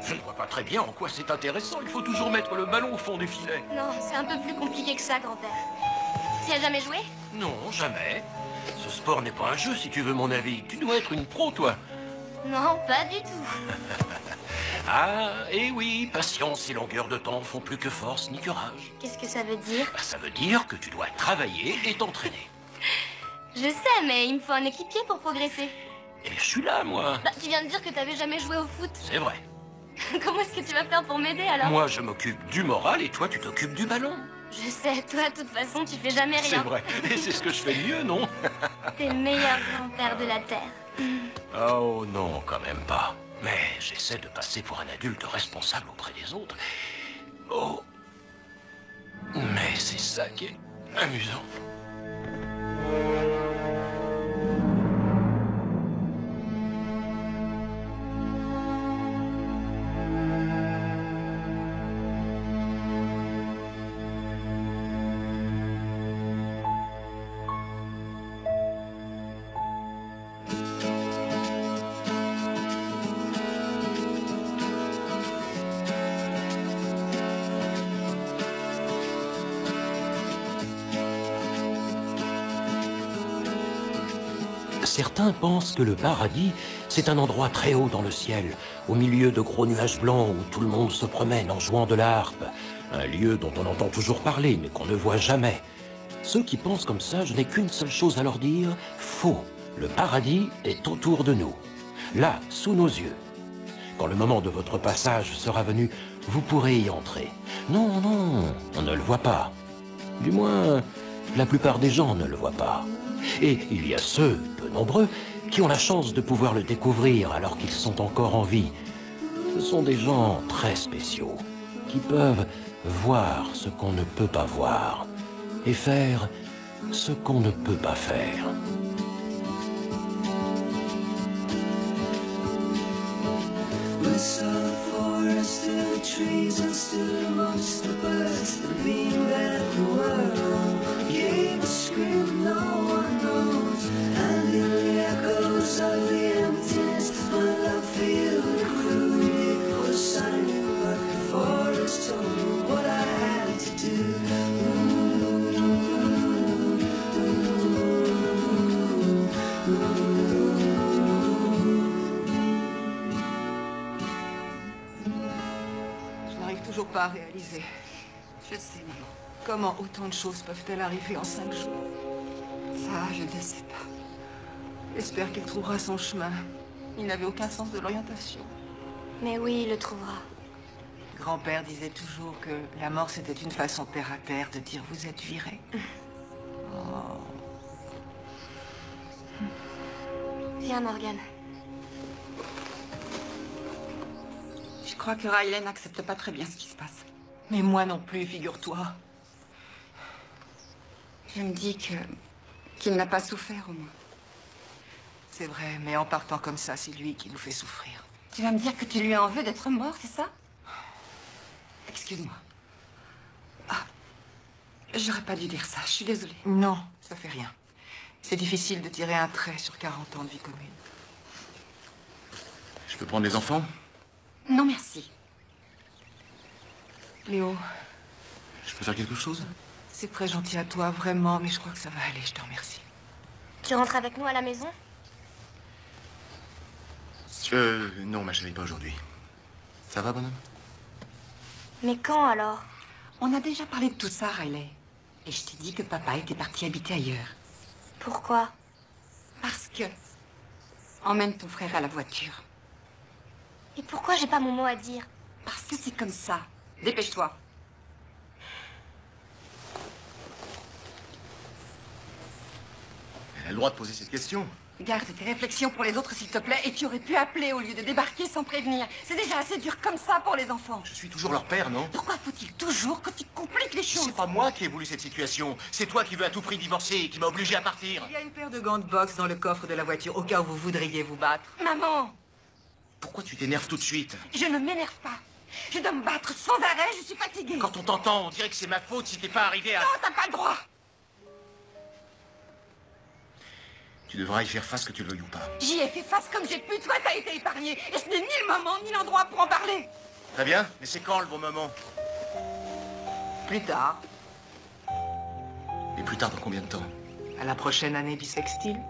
Je ne vois pas très bien en quoi c'est intéressant. Il faut toujours mettre le ballon au fond du filet. Non, c'est un peu plus compliqué que ça, grand-père. Tu as jamais joué? Non, jamais. Ce sport n'est pas un jeu, si tu veux mon avis. Tu dois être une pro, toi. Non, pas du tout. Ah, et oui, patience et longueur de temps font plus que force ni que rage. Qu'est-ce que ça veut dire? Bah, ça veut dire que tu dois travailler et t'entraîner. Je sais, mais il me faut un équipier pour progresser. Et je suis là, moi. Bah, tu viens de dire que t'avais jamais joué au foot. C'est vrai. Comment est-ce que tu vas faire pour m'aider, alors? Moi, je m'occupe du moral et toi, tu t'occupes du ballon. Je sais, toi, de toute façon, tu fais jamais C'est rien. vrai. Et c'est ce que je fais de mieux, non? T'es le meilleur grand-père de la Terre. Oh non, quand même pas. Mais j'essaie de passer pour un adulte responsable auprès des autres. Oh. Mais c'est ça qui est amusant. Certains pensent que le paradis, c'est un endroit très haut dans le ciel, au milieu de gros nuages blancs où tout le monde se promène en jouant de la harpe. Un lieu dont on entend toujours parler, mais qu'on ne voit jamais. Ceux qui pensent comme ça, je n'ai qu'une seule chose à leur dire, faux. Le paradis est autour de nous, là, sous nos yeux. Quand le moment de votre passage sera venu, vous pourrez y entrer. Non, non, on ne le voit pas. Du moins, la plupart des gens ne le voient pas. Et il y a ceux, peu nombreux, qui ont la chance de pouvoir le découvrir alors qu'ils sont encore en vie. Ce sont des gens très spéciaux, qui peuvent voir ce qu'on ne peut pas voir et faire ce qu'on ne peut pas faire. Trees and still amongst the birds that mean that the world gave a scream no one knows, and in the echoes of the emptiness my love for you grew. It was silent but the forest told me what I had to do. Toujours pas à réaliser. Je sais, maman. Comment autant de choses peuvent-elles arriver en 5 jours? Ça, je ne sais pas. J'espère qu'il trouvera son chemin. Il n'avait aucun sens de l'orientation. Mais oui, il le trouvera. Grand-père disait toujours que la mort, c'était une façon terre à terre de dire vous êtes viré. Oh. Viens, Morgane. Je crois que Riley n'accepte pas très bien ce qui se passe. Mais moi non plus, figure-toi. Je me dis qu'il n'a pas souffert, au moins. C'est vrai, mais en partant comme ça, c'est lui qui nous fait souffrir. Tu vas me dire que tu lui en veux d'être mort, c'est ça? Excuse-moi. Ah, j'aurais pas dû dire ça, je suis désolée. Non, ça fait rien. C'est difficile de tirer un trait sur 40 ans de vie commune. Je peux prendre les enfants? Non, merci. Léo. Je peux faire quelque chose? C'est très gentil à toi, vraiment, mais je crois que ça va aller, je te remercie. Tu rentres avec nous à la maison? Non, ma chérie, pas aujourd'hui. Ça va, bonhomme? Mais quand, alors? On a déjà parlé de tout ça, Riley. Et je t'ai dit que papa était parti habiter ailleurs. Pourquoi? Parce que... Emmène ton frère à la voiture. Et pourquoi j'ai pas mon mot à dire? Parce que c'est comme ça. Dépêche-toi. Elle a le droit de poser cette question. Garde tes réflexions pour les autres, s'il te plaît, et tu aurais pu appeler au lieu de débarquer sans prévenir. C'est déjà assez dur comme ça pour les enfants. Je suis toujours leur père, non? Pourquoi faut-il toujours que tu compliques les choses? C'est pas moi qui ai voulu cette situation. C'est toi qui veux à tout prix divorcer et qui m'a obligé à partir. Il y a une paire de gants de boxe dans le coffre de la voiture, au cas où vous voudriez vous battre. Maman! Pourquoi tu t'énerves tout de suite? Je ne m'énerve pas. Je dois me battre sans arrêt, je suis fatiguée. Quand on t'entend, on dirait que c'est ma faute si t'es pas arrivé à... Non, t'as pas le droit. Tu devras y faire face que tu le veuilles ou pas. J'y ai fait face comme j'ai pu, toi t'as été épargné. Et ce n'est ni le moment, ni l'endroit pour en parler. Très bien, mais c'est quand le bon moment? Plus tard, Et plus tard, dans combien de temps? à la prochaine année bissextile.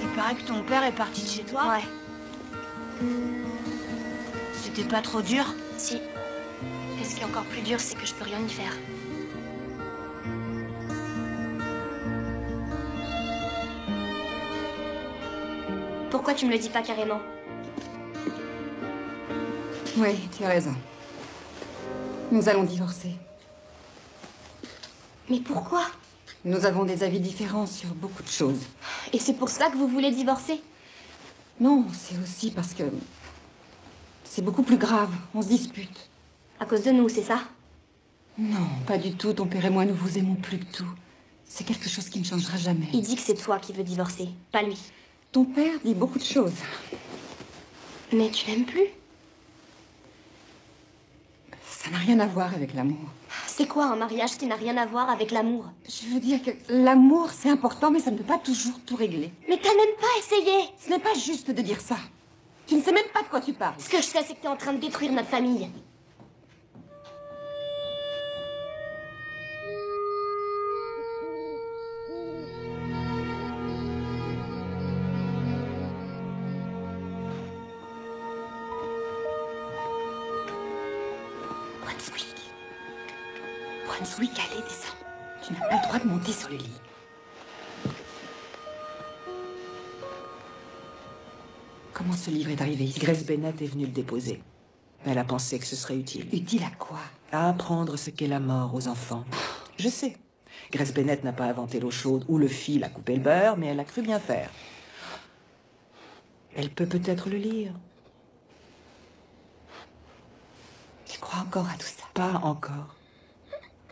Il paraît que ton père est parti de chez toi. Ouais, C'était pas trop dur. si. Et ce qui est encore plus dur, c'est que je peux rien y faire. Pourquoi tu me le dis pas carrément? Oui, tu as raison. Nous allons divorcer. Mais pourquoi? Nous avons des avis différents sur beaucoup de choses. Et c'est pour ça que vous voulez divorcer? Non, c'est aussi parce que c'est beaucoup plus grave. On se dispute. À cause de nous, c'est ça? Non, pas du tout. Ton père et moi, nous vous aimons plus que tout. C'est quelque chose qui ne changera jamais. Il dit que c'est toi qui veux divorcer, pas lui. Ton père dit beaucoup de choses. Mais tu l'aimes plus? Ça n'a rien à voir avec l'amour. C'est quoi un mariage qui n'a rien à voir avec l'amour? Je veux dire que l'amour, c'est important, mais ça ne peut pas toujours tout régler. Mais t'as même pas essayé! Ce n'est pas juste de dire ça. Tu ne sais même pas de quoi tu parles. Ce que je sais, c'est que t'es en train de détruire notre famille. Brunswick. Brunswick, allez, descends. Tu n'as pas le droit de monter sur le lit. Comment ce livre est arrivé ici? Grace Bennett est venue le déposer. Elle a pensé que ce serait utile. Utile à quoi? À apprendre ce qu'est la mort aux enfants. Je sais. Grace Bennett n'a pas inventé l'eau chaude ou le fil à couper le beurre, mais elle a cru bien faire. Elle peut peut-être le lire. Tu crois encore à tout ça? Pas encore.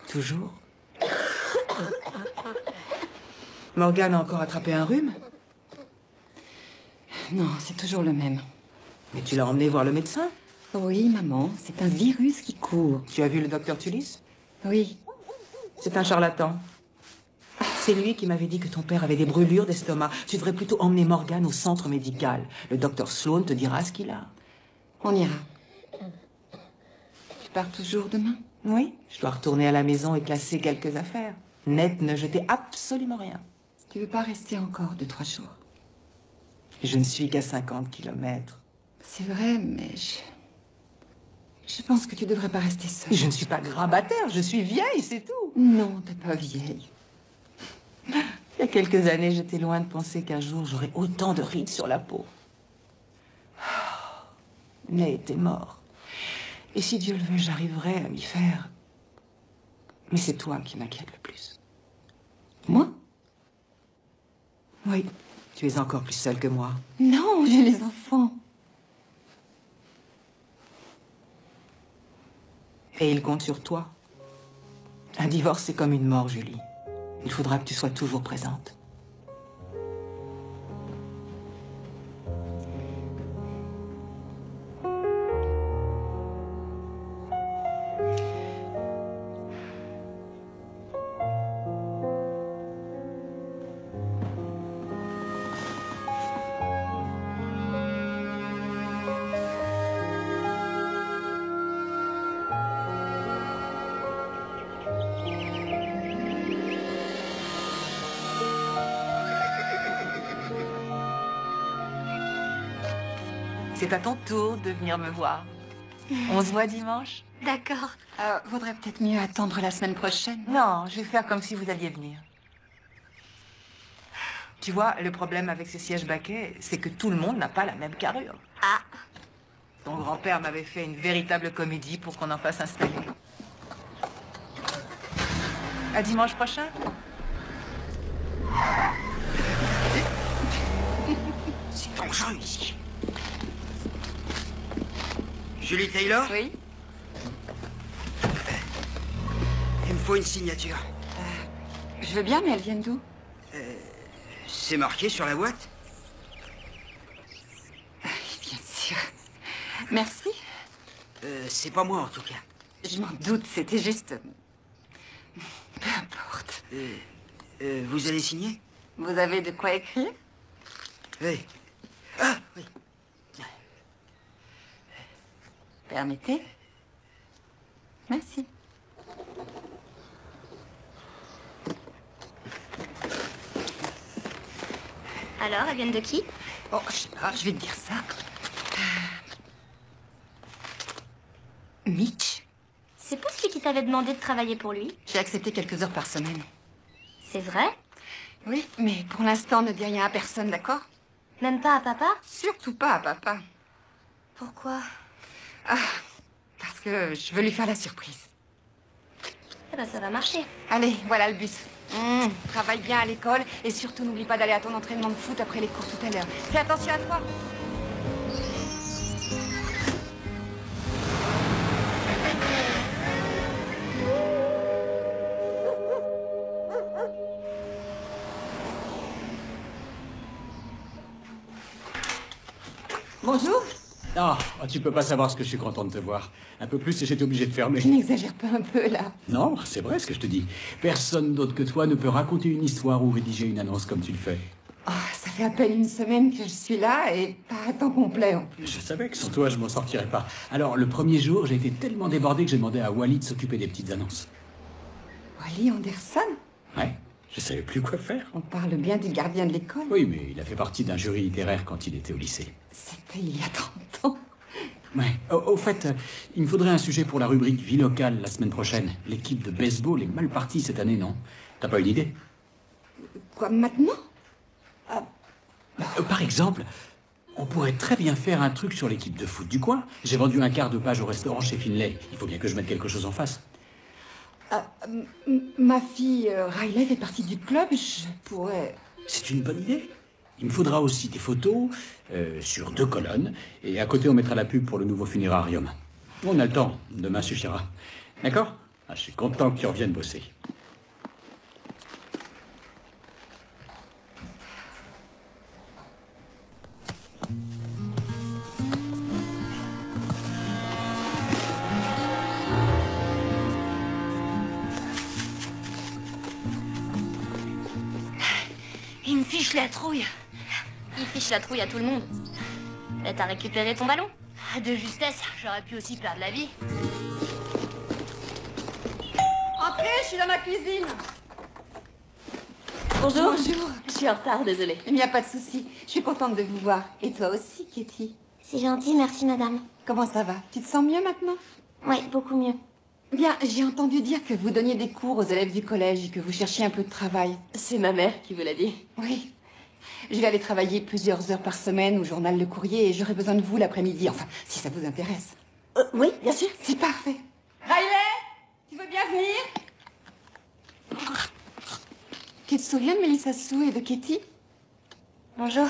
Toujours. Morgane a encore attrapé un rhume. Non, c'est toujours le même. Mais tu l'as emmené voir le médecin. Oui, maman, c'est un virus qui court. Tu as vu le docteur Tullis? Oui. C'est un charlatan. C'est lui qui m'avait dit que ton père avait des brûlures d'estomac. Tu devrais plutôt emmener Morgane au centre médical. Le docteur Sloan te dira ce qu'il a. On ira. Tu pars toujours demain? Oui, je dois retourner à la maison et classer quelques affaires. Ned ne jetait absolument rien. Tu veux pas rester encore 2-3 jours? Je ne suis qu'à 50 kilomètres. C'est vrai, mais je pense que tu devrais pas rester seule. Je ne suis pas grabataire, je suis vieille, c'est tout. Non, t'es pas vieille. Il y a quelques années, j'étais loin de penser qu'un jour, j'aurais autant de rides sur la peau. Ned était mort. Et si Dieu le veut, j'arriverai à m'y faire. Mais c'est toi qui m'inquiète le plus. Moi? Oui, tu es encore plus seule que moi. Non, j'ai les enfants. Et il compte sur toi. Un divorce, c'est comme une mort, Julie. Il faudra que tu sois toujours présente. C'est à ton tour de venir me voir. On se voit dimanche? D'accord. Vaudrait peut-être mieux attendre la semaine prochaine. Non, je vais faire comme si vous alliez venir. Tu vois, le problème avec ces sièges baquets, c'est que tout le monde n'a pas la même carrure. Ah, Ton grand-père m'avait fait une véritable comédie pour qu'on en fasse installer. À dimanche prochain. C'est dangereux ici. Julie Taylor? Oui? Il me faut une signature. Je veux bien, mais elles viennent d'où? C'est marqué sur la boîte? Bien sûr. Merci. C'est pas moi, en tout cas. Je m'en doute, c'était juste... Peu importe. Vous allez signer? Vous avez de quoi écrire? Oui. Ah, oui. Permettez? Merci. Alors, elles viennent de qui? Oh, je sais pas, je vais te dire ça. Mitch, C'est pas celui qui t'avait demandé de travailler pour lui? j'ai accepté quelques heures par semaine. C'est vrai? Oui, mais pour l'instant, ne dis rien à personne, d'accord? Même pas à papa? Surtout pas à papa. Pourquoi? Parce que je veux lui faire la surprise. Eh ben, ça va marcher. Allez, voilà le bus. Travaille bien à l'école et surtout n'oublie pas d'aller à ton entraînement de foot après les cours tout à l'heure. Fais attention à toi. Bonjour. Ah, tu peux pas savoir ce que je suis content de te voir. Un peu plus et j'étais obligé de fermer. Tu n'exagères pas un peu, là. Non, c'est vrai ce que je te dis. Personne d'autre que toi ne peut raconter une histoire ou rédiger une annonce comme tu le fais. Ça fait à peine une semaine que je suis là et pas à temps complet en plus. Je savais que sans toi, je m'en sortirais pas. Alors, le premier jour, j'ai été tellement débordé que j'ai demandé à Wally de s'occuper des petites annonces. Wally Anderson? Ouais, je savais plus quoi faire. On parle bien du gardien de l'école. Oui, mais il a fait partie d'un jury littéraire quand il était au lycée. C'était il y a 30 ans. Ouais. Au fait, il me faudrait un sujet pour la rubrique vie locale la semaine prochaine. L'équipe de baseball est mal partie cette année, non? T'as pas une idée? Quoi, maintenant? Par exemple, on pourrait très bien faire un truc sur l'équipe de foot du coin. J'ai vendu un quart de page au restaurant chez Finlay. Il faut bien que je mette quelque chose en face. Ma fille Riley fait partie du club, je pourrais... C'est une bonne idée. Il me faudra aussi des photos sur 2 colonnes. Et à côté, on mettra la pub pour le nouveau funérarium. On a le temps. Demain suffira. D'accord? Je suis content que tu reviennes bosser. Il me fiche la trouille. Il fiche la trouille à tout le monde. Et t'as récupéré ton ballon? De justesse, j'aurais pu aussi perdre la vie. Entrez, je suis dans ma cuisine. Bonjour. Bonjour. Je suis en retard, désolée. Il n'y a pas de souci. Je suis contente de vous voir. Et toi aussi, Katie. C'est gentil, merci madame. Comment ça va? Tu te sens mieux maintenant? Oui, beaucoup mieux. Bien, j'ai entendu dire que vous donniez des cours aux élèves du collège et que vous cherchiez un peu de travail. C'est ma mère qui vous l'a dit. Oui. Je vais aller travailler plusieurs heures par semaine au journal Le Courrier et j'aurai besoin de vous l'après-midi. Enfin, si ça vous intéresse. Oui, bien sûr. C'est parfait. Riley, tu veux bien venir? Tu te souviens de Mélissa Sou et de Katie? Bonjour.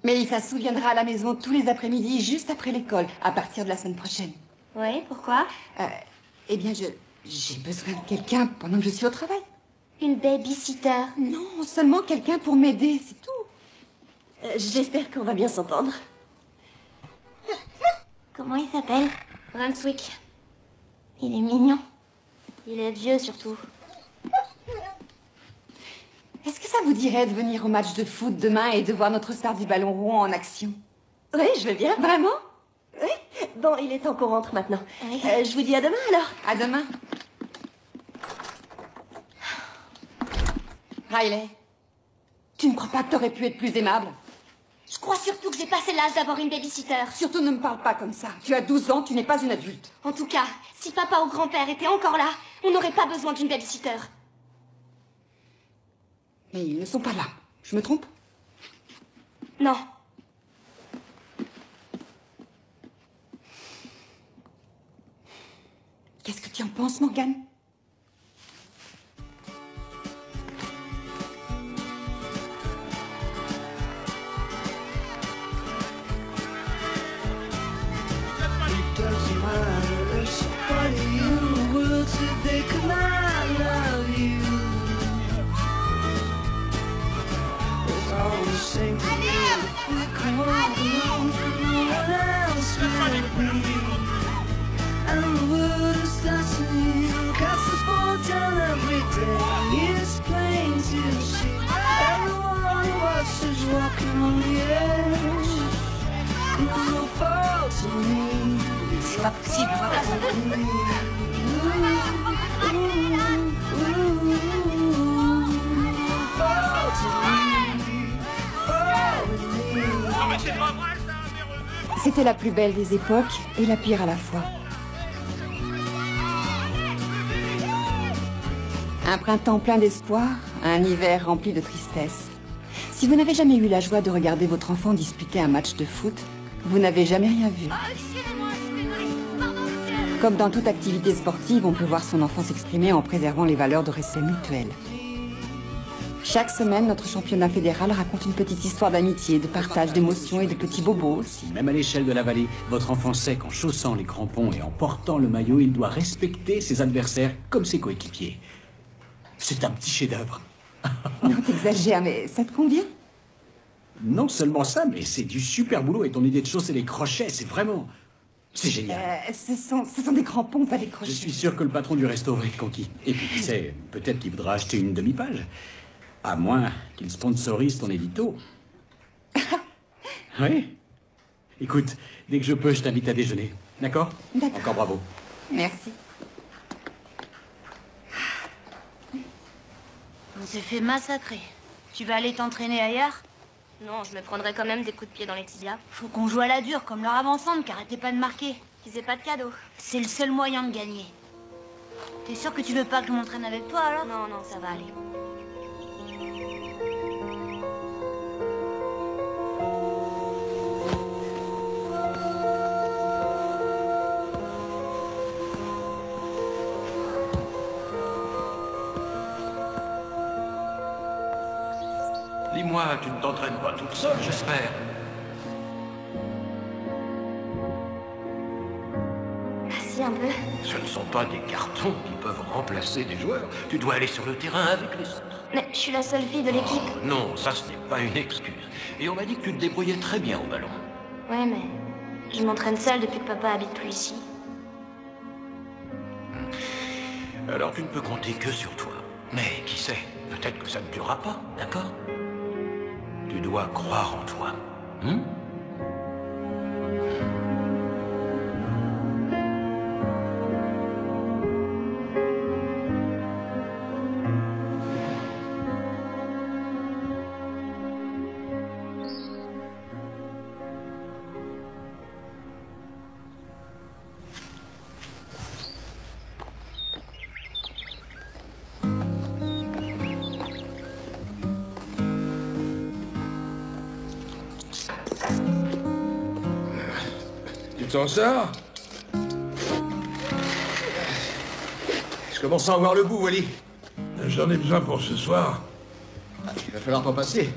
Mélissa Sou viendra à la maison tous les après-midi, juste après l'école, à partir de la semaine prochaine. Oui, pourquoi? Eh bien, j'ai besoin de quelqu'un pendant que je suis au travail. Une babysitter. Non, seulement quelqu'un pour m'aider, c'est tout. J'espère qu'on va bien s'entendre. Comment il s'appelle? Brunswick. Il est mignon. Il est vieux surtout. Est-ce que ça vous dirait de venir au match de foot demain et de voir notre star du ballon rond en action? Oui, je veux bien. Vraiment? Oui. Bon, il est temps qu'on rentre maintenant. Oui. Je vous dis à demain alors. À demain. Riley, tu ne crois pas que t'aurais pu être plus aimable? Je crois surtout que j'ai passé l'âge d'avoir une babysitter. Surtout ne me parle pas comme ça. Tu as 12 ans, tu n'es pas une adulte. En tout cas, si papa ou grand-père étaient encore là, on n'aurait pas besoin d'une babysitter. Mais ils ne sont pas là. Je me trompe? Non. Qu'est-ce que tu en penses, Morgane? pas possible. C'était la plus belle des époques et la pire à la fois. Un printemps plein d'espoir, un hiver rempli de tristesse. Si vous n'avez jamais eu la joie de regarder votre enfant disputer un match de foot, vous n'avez jamais rien vu. Comme dans toute activité sportive, on peut voir son enfant s'exprimer en préservant les valeurs de respect mutuel. Chaque semaine, notre championnat fédéral raconte une petite histoire d'amitié, de partage d'émotions et de petits bobos aussi. Même à l'échelle de la vallée, votre enfant sait qu'en chaussant les crampons et en portant le maillot, il doit respecter ses adversaires comme ses coéquipiers. C'est un petit chef-d'œuvre. Non, t'exagères, mais ça te convient? Non seulement ça, mais c'est du super boulot et ton idée de chausser les crochets, c'est vraiment... C'est génial. Ce sont des crampons, pas des crochets. Je suis sûr que le patron du resto va être conquis. Et puis, tu sais, peut-être qu'il voudra acheter une demi-page. À moins qu'il sponsorise ton édito. Oui. Écoute, dès que je peux, je t'invite à déjeuner. D'accord? D'accord. Encore bravo. Merci. On s'est fait massacrer. Tu vas aller t'entraîner ailleurs? Non, je me prendrai quand même des coups de pied dans les tibias. Faut qu'on joue à la dure, comme leur avant-centre, qu'arrêtez pas de marquer. Qu'ils aient pas de cadeau. C'est le seul moyen de gagner. T'es sûr que tu veux pas que je m'entraîne avec toi, alors? Non, non, ça va aller. Dis-moi, tu ne t'entraînes pas toute seule, j'espère. Si, un peu. Ce ne sont pas des cartons qui peuvent remplacer des joueurs. Tu dois aller sur le terrain avec les autres. Mais je suis la seule fille de l'équipe. Oh, non, ça ce n'est pas une excuse. Et on m'a dit que tu te débrouillais très bien au ballon. Ouais, mais je m'entraîne seule depuis que papa habite plus ici. Alors tu ne peux compter que sur toi. Mais qui sait, peut-être que ça ne durera pas, d'accord? Tu dois croire en toi. Tu t'en sors? Je commence à en voir le bout, Wally. J'en ai besoin pour ce soir. Il va falloir t'en passer.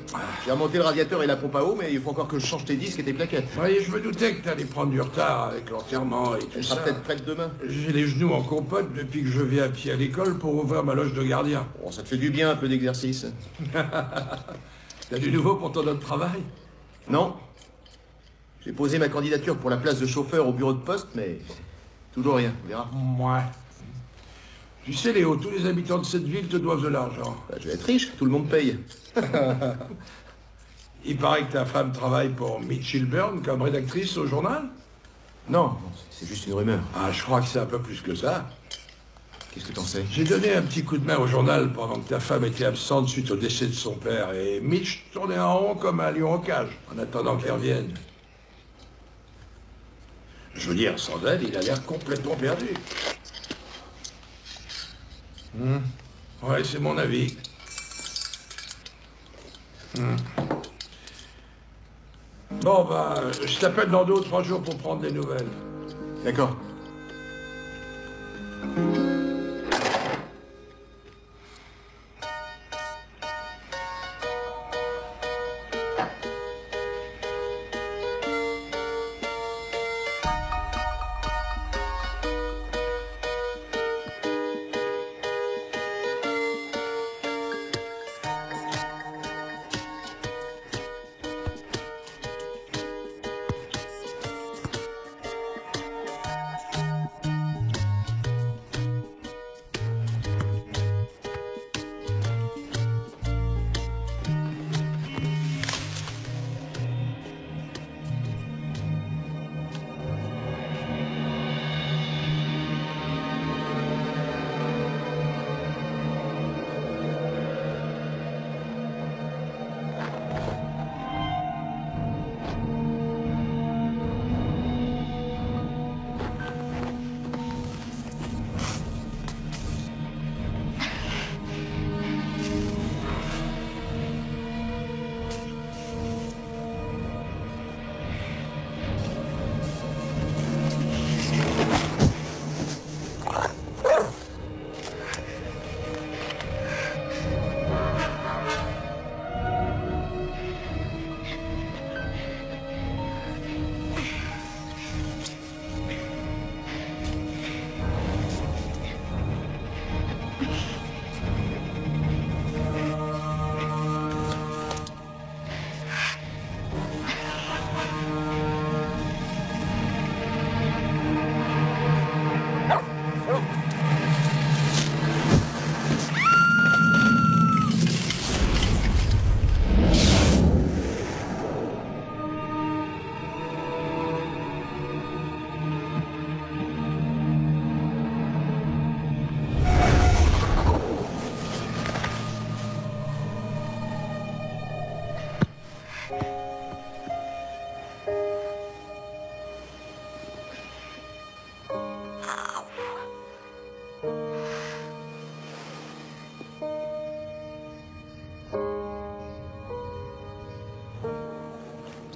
J'ai remonté le radiateur et la pompe à eau, mais il faut encore que je change tes disques et tes plaquettes. Oui, je me doutais que t'allais prendre du retard avec l'enterrement et tout Elle ça. sera peut-être prête demain. J'ai les genoux en compote depuis que je vais à pied à l'école pour ouvrir ma loge de gardien. Bon, ça te fait du bien, un peu d'exercice. T'as du nouveau pour ton autre travail? Non. J'ai posé ma candidature pour la place de chauffeur au bureau de poste, mais toujours rien, on verra. Ouais. Tu sais, Léo, tous les habitants de cette ville te doivent de l'argent. Bah, je vais être riche, tout le monde paye. Il paraît que ta femme travaille pour Mitchell Byrne comme rédactrice au journal? Non, c'est juste une rumeur. Ah, je crois que c'est un peu plus que ça. Qu'est-ce que t'en sais? J'ai donné un petit coup de main au journal pendant que ta femme était absente suite au décès de son père, et Mitch tournait en rond comme un lion en cage, en attendant qu'elle revienne. Je veux dire, sans elle, il a l'air complètement perdu. Ouais, c'est mon avis. Bon, bah, je t'appelle dans 2 ou 3 jours pour prendre des nouvelles. D'accord.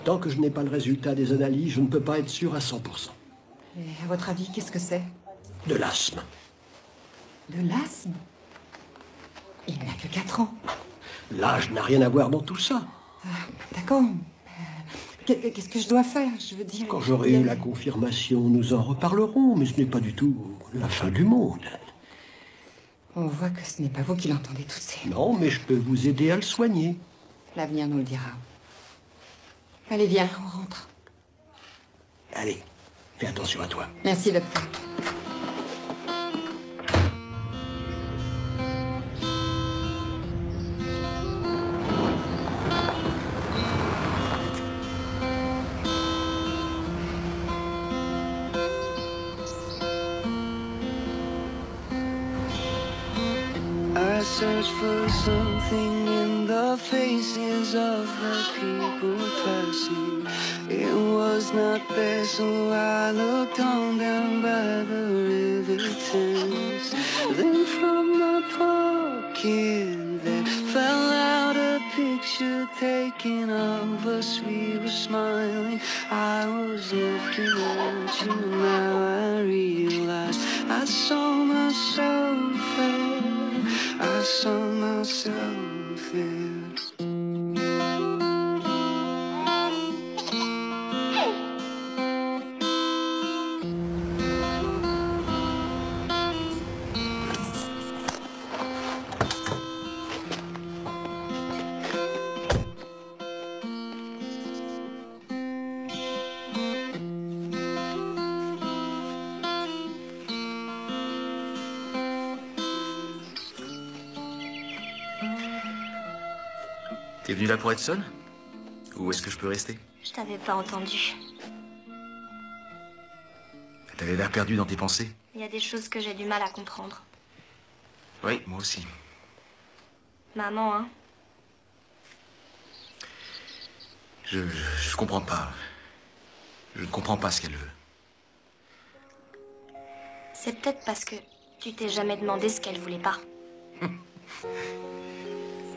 Tant que je n'ai pas le résultat des analyses, je ne peux pas être sûr à 100%. Et à votre avis, qu'est-ce que c'est? De l'asthme. De l'asthme? Il n'a que 4 ans. L'âge n'a rien à voir dans tout ça. D'accord. Qu'est-ce que je dois faire? Je veux dire... Quand j'aurai eu la confirmation, nous en reparlerons, mais ce n'est pas du tout la fin du monde. On voit que ce n'est pas vous qui l'entendez tousser. Non, mais je peux vous aider à le soigner. L'avenir nous le dira. Allez, viens, on rentre. Allez, fais attention à toi. Merci, docteur. I search for something in the faces of the people passing. It was not there, so I looked on down by the river Thames. Then from my pocket there fell out a picture taken of us. We were smiling. I was looking at you. Now I realize I saw myself there. I saw myself there. T'es venu là pour être seul? Ou est-ce que je peux rester? Je t'avais pas entendu. T'avais l'air perdu dans tes pensées. Il y a des choses que j'ai du mal à comprendre. Oui, moi aussi. Maman, hein? Je comprends pas. Je ne comprends pas ce qu'elle veut. C'est peut-être parce que tu t'es jamais demandé ce qu'elle voulait pas.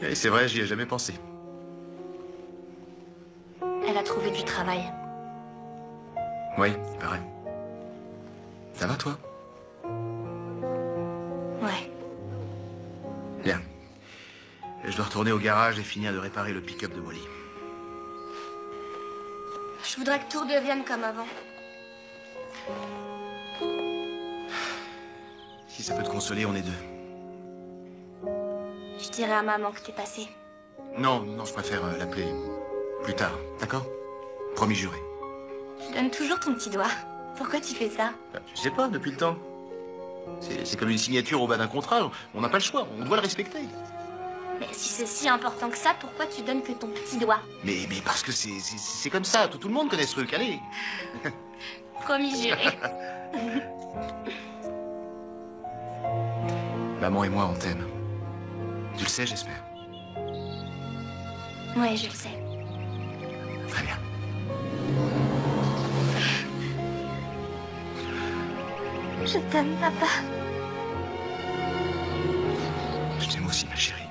Et c'est vrai, j'y ai jamais pensé. Elle a trouvé du travail. Oui, il paraît. Ça va, toi? Ouais. Bien. Je dois retourner au garage et finir de réparer le pick-up de Molly. Je voudrais que tout redevienne comme avant. Si ça peut te consoler, on est deux. Je dirai à maman que t'es passé. Non, non, je préfère l'appeler plus tard, d'accord? Promis juré. Tu donnes toujours ton petit doigt. Pourquoi tu fais ça? Je sais pas, depuis le temps. C'est comme une signature au bas d'un contrat. On n'a pas le choix, on doit le respecter. Mais si c'est si important que ça, pourquoi tu donnes que ton petit doigt? Mais parce que c'est comme ça, tout le monde connaît ce truc, allez. Promis juré. Maman et moi, on t'aime. Tu le sais, j'espère. Ouais, je le sais. Très bien. Je t'aime, papa. Je t'aime aussi, ma chérie.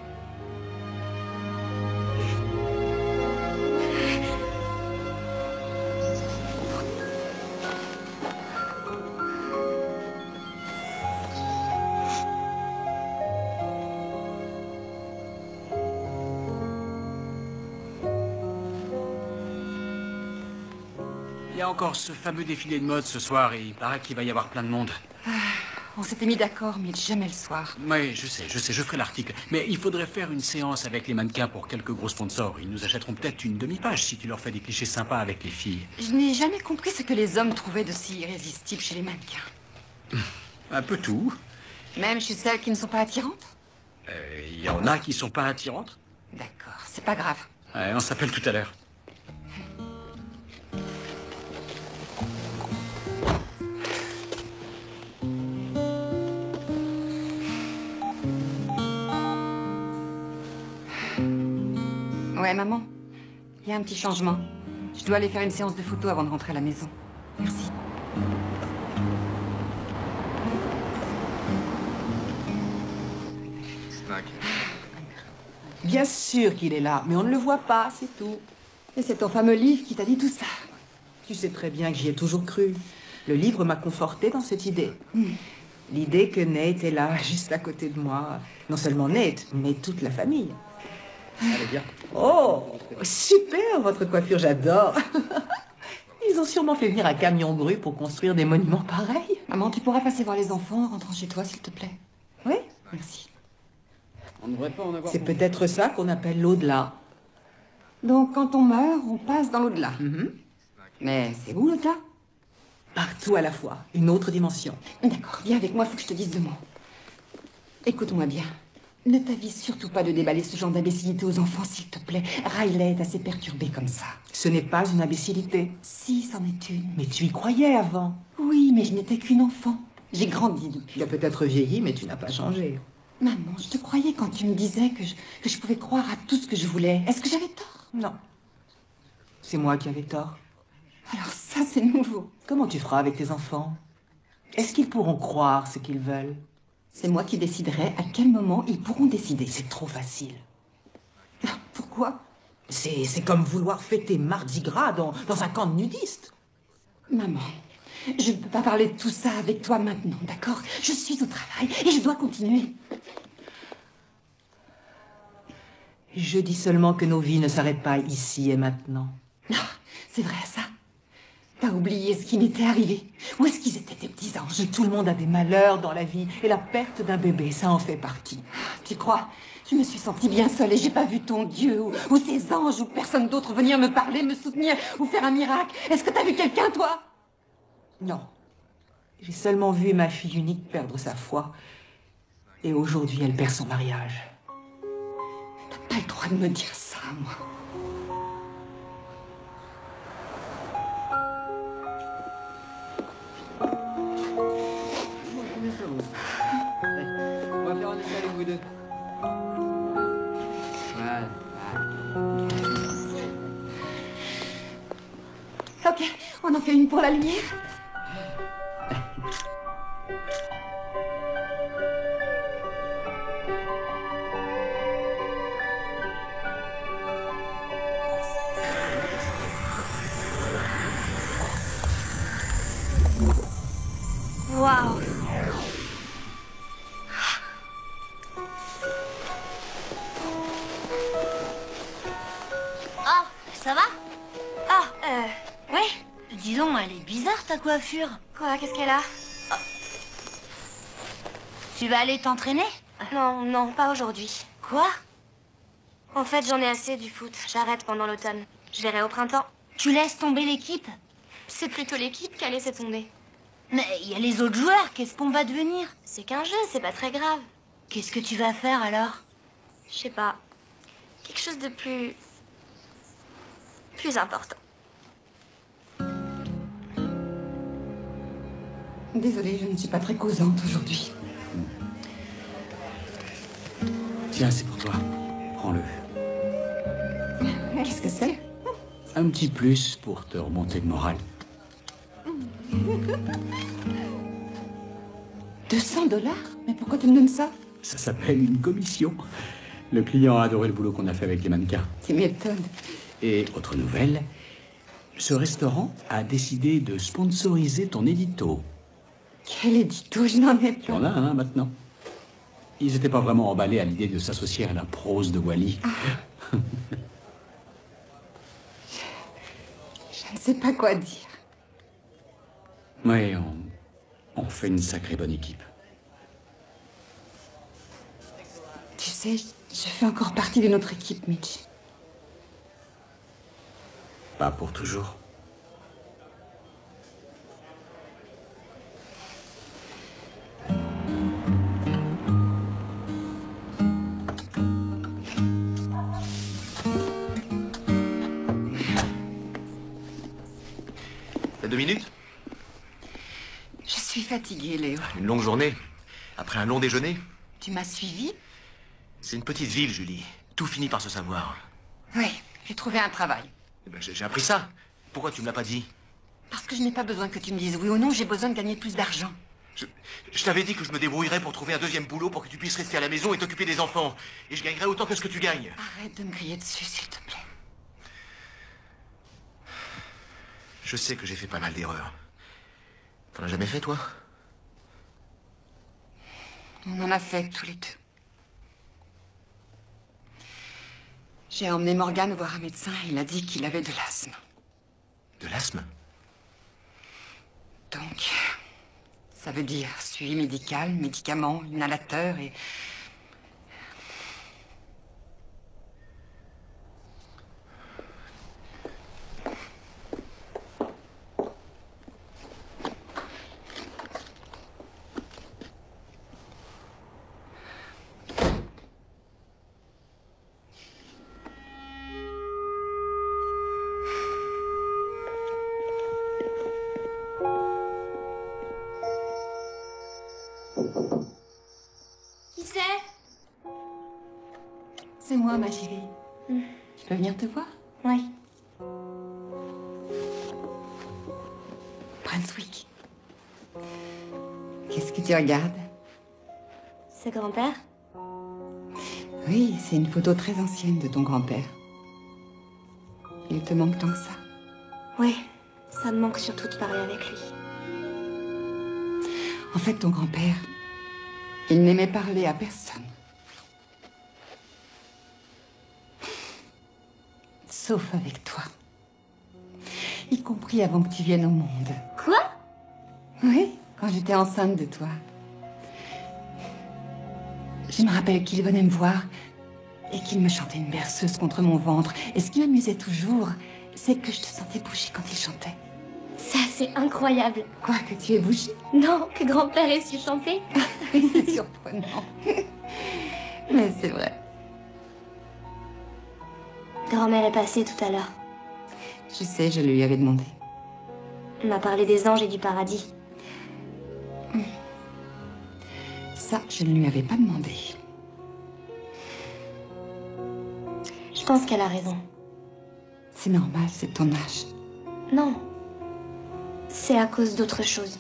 Il y a encore ce fameux défilé de mode ce soir et il paraît qu'il va y avoir plein de monde. On s'était mis d'accord, mais jamais le soir. Oui, je sais, je ferai l'article. Mais il faudrait faire une séance avec les mannequins pour quelques gros sponsors. Ils nous achèteront peut-être une demi-page si tu leur fais des clichés sympas avec les filles. Je n'ai jamais compris ce que les hommes trouvaient de si irrésistible chez les mannequins. Un peu tout. Même chez celles qui ne sont pas attirantes? Il y en a qui sont pas attirantes. D'accord, c'est pas grave. Ouais, on s'appelle tout à l'heure. Ouais, maman. Il y a un petit changement. Je dois aller faire une séance de photos avant de rentrer à la maison. Merci. Bien sûr qu'il est là, mais on ne le voit pas, c'est tout. Et c'est ton fameux livre qui t'a dit tout ça. Tu sais très bien que j'y ai toujours cru. Le livre m'a conforté dans cette idée. L'idée que Nate est là, juste à côté de moi. Non seulement Nate, mais toute la famille. Allez, viens. Oh, super, votre coiffure, j'adore. Ils ont sûrement fait venir un camion grue pour construire des monuments pareils. Maman, tu pourras passer voir les enfants en rentrant chez toi, s'il te plaît. Oui, merci. On ne devrait pas en avoir... C'est peut-être ça qu'on appelle l'au-delà. Donc, quand on meurt, on passe dans l'au-delà. Mais c'est où l'au-delà? Partout à la fois, une autre dimension. D'accord, viens avec moi, il faut que je te dise 2 mots. Écoute-moi bien. Ne t'avise surtout pas de déballer ce genre d'imbécilité aux enfants, s'il te plaît. Riley est assez perturbée comme ça. Ce n'est pas une imbécilité. Si, c'en est une. Mais tu y croyais avant. Oui, mais je n'étais qu'une enfant. J'ai grandi depuis. Tu as peut-être vieilli, mais tu n'as pas changé. Maman, je te croyais quand tu me disais que je pouvais croire à tout ce que je voulais. Est-ce que j'avais tort? Non. C'est moi qui avais tort. Alors ça, c'est nouveau. Comment tu feras avec tes enfants? Est-ce qu'ils pourront croire ce qu'ils veulent? C'est moi qui déciderai à quel moment ils pourront décider. C'est trop facile. Pourquoi? C'est comme vouloir fêter Mardi Gras dans un camp de nudistes. Maman, je ne peux pas parler de tout ça avec toi maintenant, d'accord? Je suis au travail et je dois continuer. Je dis seulement que nos vies ne s'arrêtent pas ici et maintenant. Non, c'est vrai ça. T'as oublié ce qui m'était arrivé. Où est-ce qu'ils étaient tes petits anges? Tout le monde a des malheurs dans la vie et la perte d'un bébé, ça en fait partie. Tu crois? Je me suis sentie bien seule et j'ai pas vu ton Dieu ou ces anges ou personne d'autre venir me parler, me soutenir ou faire un miracle. Est-ce que t'as vu quelqu'un, toi? Non. J'ai seulement vu ma fille unique perdre sa foi. Et aujourd'hui, elle perd son mariage. T'as pas le droit de me dire ça, moi. On va faire un essai avec vous deux. Voilà. Ok, on en fait une pour la lumière. Waouh. Ah, ça va? Ah, ouais. Dis donc, elle est bizarre ta coiffure. Quoi, qu'est-ce qu'elle a? Tu vas aller t'entraîner? Non, non, pas aujourd'hui. Quoi? En fait, j'en ai assez du foot. J'arrête pendant l'automne. Je verrai au printemps. Tu laisses tomber l'équipe? C'est plutôt l'équipe qui a laissé tomber. Mais il y a les autres joueurs, qu'est-ce qu'on va devenir? C'est qu'un jeu, c'est pas très grave. Qu'est-ce que tu vas faire alors? Je sais pas. Quelque chose de plus important. Désolée, je ne suis pas très causante aujourd'hui. Tiens, c'est pour toi. Prends-le. Qu'est-ce que c'est? Un petit plus pour te remonter le moral. 200 $? Mais pourquoi tu me donnes ça? Ça s'appelle une commission. Le client a adoré le boulot qu'on a fait avec les mannequins. Tu m'étonnes. Et autre nouvelle, ce restaurant a décidé de sponsoriser ton édito. Quel édito? Je n'en ai Il y plus. en a un maintenant. Ils n'étaient pas vraiment emballés à l'idée de s'associer à la prose de Wally. Je ne sais pas quoi dire. Oui, on fait une sacrée bonne équipe. Tu sais, je fais encore partie de notre équipe, Mitch. Pas pour toujours. T'as 2 minutes? Je suis fatiguée, Léo. Une longue journée. Après un long déjeuner. Tu m'as suivi? C'est une petite ville, Julie. Tout finit par se savoir. Oui, j'ai trouvé un travail. Eh ben, j'ai appris ça. Pourquoi tu me l'as pas dit? Parce que je n'ai pas besoin que tu me dises oui ou non, j'ai besoin de gagner plus d'argent. Je t'avais dit que je me débrouillerais pour trouver un deuxième boulot pour que tu puisses rester à la maison et t'occuper des enfants. Et je gagnerais autant que ce que tu gagnes. Arrête de me crier dessus, s'il te plaît. Je sais que j'ai fait pas mal d'erreurs. T'en as jamais fait, toi? On en a fait tous les deux. J'ai emmené Morgane voir un médecin. Il a dit qu'il avait de l'asthme. De l'asthme? Donc, ça veut dire suivi médical, médicaments, inhalateur et... Qui c'est? C'est moi, ma chérie. Je peux venir te voir? Oui. Brunswick. Qu'est-ce que tu regardes? C'est grand-père? Oui, c'est une photo très ancienne de ton grand-père. Il te manque tant que ça? Oui, ça me manque surtout de parler avec lui. En fait, ton grand-père, il n'aimait parler à personne. Sauf avec toi. Y compris avant que tu viennes au monde. Quoi? Oui, quand j'étais enceinte de toi. Je me rappelle qu'il venait me voir et qu'il me chantait une berceuse contre mon ventre. Et ce qui m'amusait toujours, c'est que je te sentais bouger quand il chantait. Ça, c'est incroyable. Quoi, que tu aies bougé? Non, que grand-père ait su chanter. C'est surprenant. Mais c'est vrai. Grand-mère est passée tout à l'heure. Je sais, je lui avais demandé. On m'a parlé des anges et du paradis. Ça, je ne lui avais pas demandé. Je pense qu'elle a raison. C'est normal, c'est ton âge. Non. C'est à cause d'autre chose.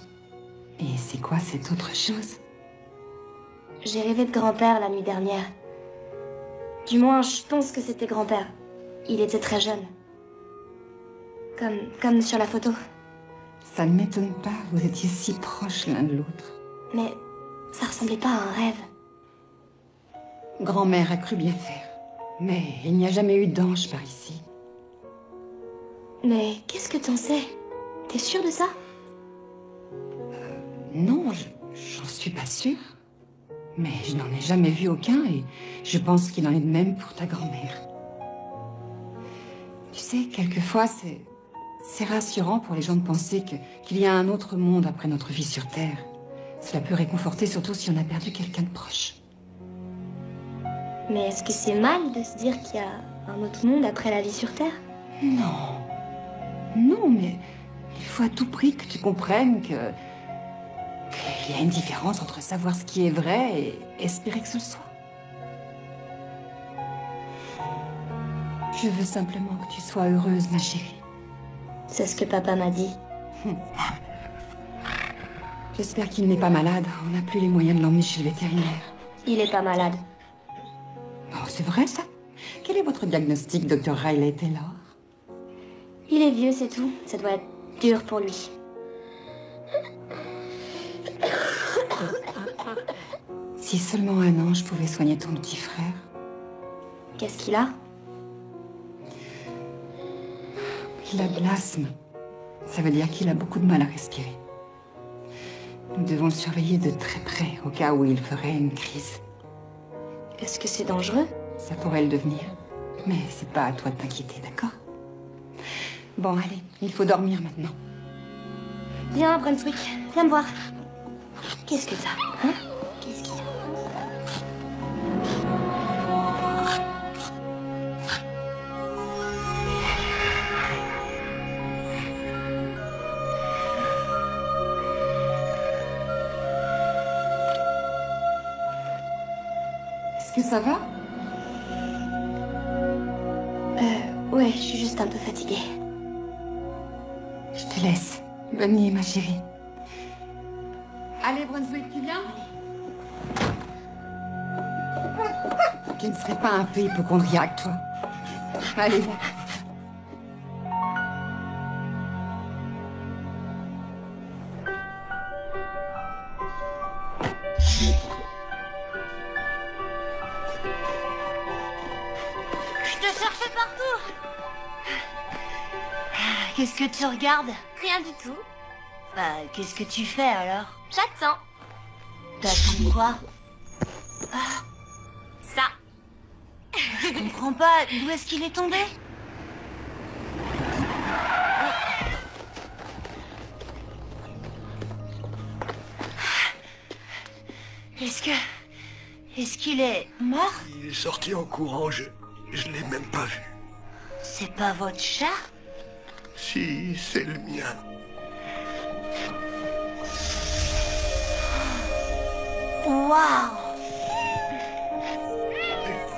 Et c'est quoi cette autre chose? J'ai rêvé de grand-père la nuit dernière. Du moins, je pense que c'était grand-père. Il était très jeune. Comme sur la photo. Ça ne m'étonne pas, vous étiez si proches l'un de l'autre. Mais ça ressemblait pas à un rêve. Grand-mère a cru bien faire. Mais il n'y a jamais eu d'ange par ici. Mais qu'est-ce que t'en sais? T'es sûre de ça? Non, j'en suis pas sûre. Mais je n'en ai jamais vu aucun et je pense qu'il en est de même pour ta grand-mère. Tu sais, quelquefois, c'est rassurant pour les gens de penser qu'il y a un autre monde après notre vie sur Terre. Cela peut réconforter, surtout si on a perdu quelqu'un de proche. Mais est-ce que c'est mal de se dire qu'il y a un autre monde après la vie sur Terre? Non. Non, mais il faut à tout prix que tu comprennes qu'il y a une différence entre savoir ce qui est vrai et espérer que ce le soit. Je veux simplement que tu sois heureuse, ma chérie. C'est ce que papa m'a dit. J'espère qu'il n'est pas malade. On n'a plus les moyens de l'emmener chez le vétérinaire. Il est pas malade. Oh, c'est vrai, ça? Quel est votre diagnostic, Dr. Riley Taylor? Il est vieux, c'est tout. Ça doit être dur pour lui. Si seulement un ange pouvait soigner ton petit frère. Qu'est-ce qu'il a? Il a de l'asthme. Ça veut dire qu'il a beaucoup de mal à respirer. Nous devons le surveiller de très près, au cas où il ferait une crise. Est-ce que c'est dangereux? Ça pourrait le devenir. Mais c'est pas à toi de t'inquiéter, d'accord? Bon, allez, il faut dormir maintenant. Viens, Brunswick, viens me voir. Qu'est-ce que t'as, hein? Qu'est-ce qu'il y a? Est-ce que ça va? Ouais, je suis juste un peu fatiguée. Je te laisse. Bonne nuit, ma chérie. Allez, Brunswick, tu viens? Tu ne serais pas un peu hypochondriaque, toi? Allez, viens. Qu'est-ce que tu regardes? Rien du tout. Bah, qu'est-ce que tu fais alors? J'attends. T'attends quoi? Ça. Je comprends pas, d'où est-ce qu'il est tombé? Est-ce qu'il est mort? Il est sorti en courant, je l'ai même pas vu. C'est pas votre chat? Si, c'est le mien. Waouh!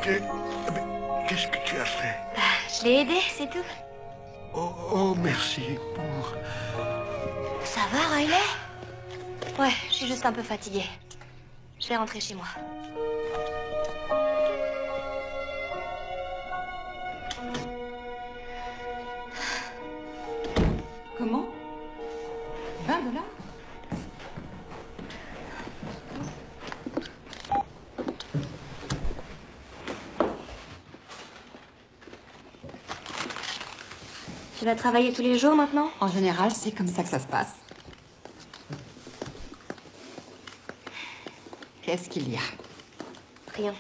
Qu'est-ce que tu as fait? Je l'ai aidé, c'est tout. Oh, merci pour... Ça va, Riley? Ouais, je suis juste un peu fatiguée. Je vais rentrer chez moi. Comment? 20 $? Tu vas travailler tous les jours maintenant? En général, c'est comme ça que ça se passe. Qu'est-ce qu'il y a? Rien.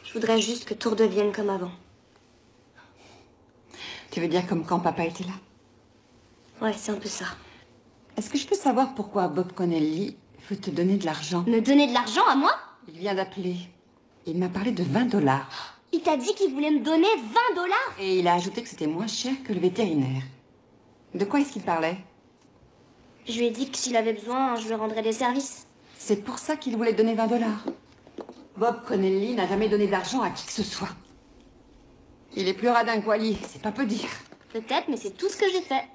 Je voudrais juste que tout redevienne comme avant. Tu veux dire comme quand papa était là? Ouais, c'est un peu ça. Est-ce que je peux savoir pourquoi Bob Connelly veut te donner de l'argent? Me donner de l'argent à moi? Il vient d'appeler. Il m'a parlé de 20 $. Il t'a dit qu'il voulait me donner 20 $? Et il a ajouté que c'était moins cher que le vétérinaire. De quoi est-ce qu'il parlait? Je lui ai dit que s'il avait besoin, je lui rendrais des services. C'est pour ça qu'il voulait donner 20 $. Bob Connelly n'a jamais donné d'argent à qui que ce soit. Il est plus radin que Wally, c'est pas peu dire. Peut-être, mais c'est tout ce que j'ai fait.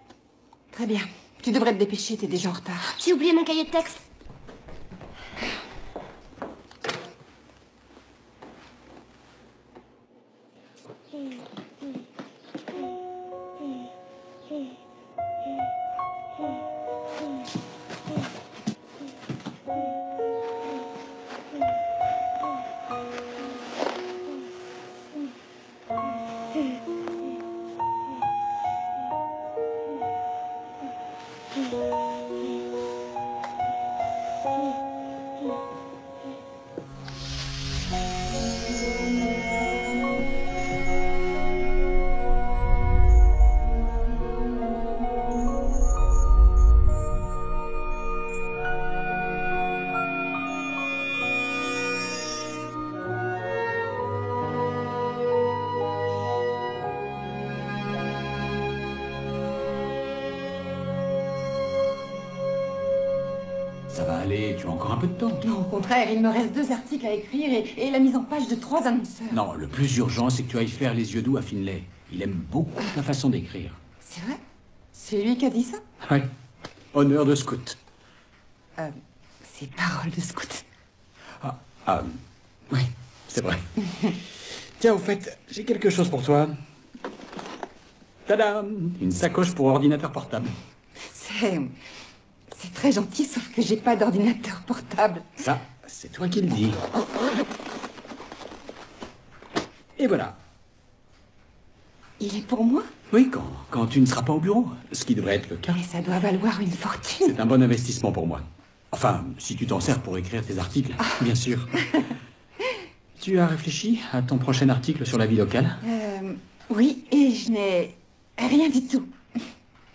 Très bien. Tu devrais te dépêcher, t'es déjà en retard. J'ai oublié mon cahier de texte. Ça va aller, tu as encore un peu de temps. Non, au contraire, il me reste 2 articles à écrire et la mise en page de 3 annonceurs. Non, le plus urgent, c'est que tu ailles faire les yeux doux à Finlay. Il aime beaucoup ta façon d'écrire. C'est vrai? C'est lui qui a dit ça? Oui. Honneur de scout. C'est parole de scout. Oui, c'est vrai. Tiens, au fait, j'ai quelque chose pour toi. Tadam! Une sacoche pour ordinateur portable. C'est très gentil, sauf que j'ai pas d'ordinateur portable. Ça, c'est toi qui le dis. Et voilà. Il est pour moi? Oui, quand tu ne seras pas au bureau, ce qui devrait être le cas. Mais ça doit valoir une fortune. C'est un bon investissement pour moi. Enfin, si tu t'en sers pour écrire tes articles, bien sûr. Tu as réfléchi à ton prochain article sur la vie locale? Oui, et je n'ai rien du tout.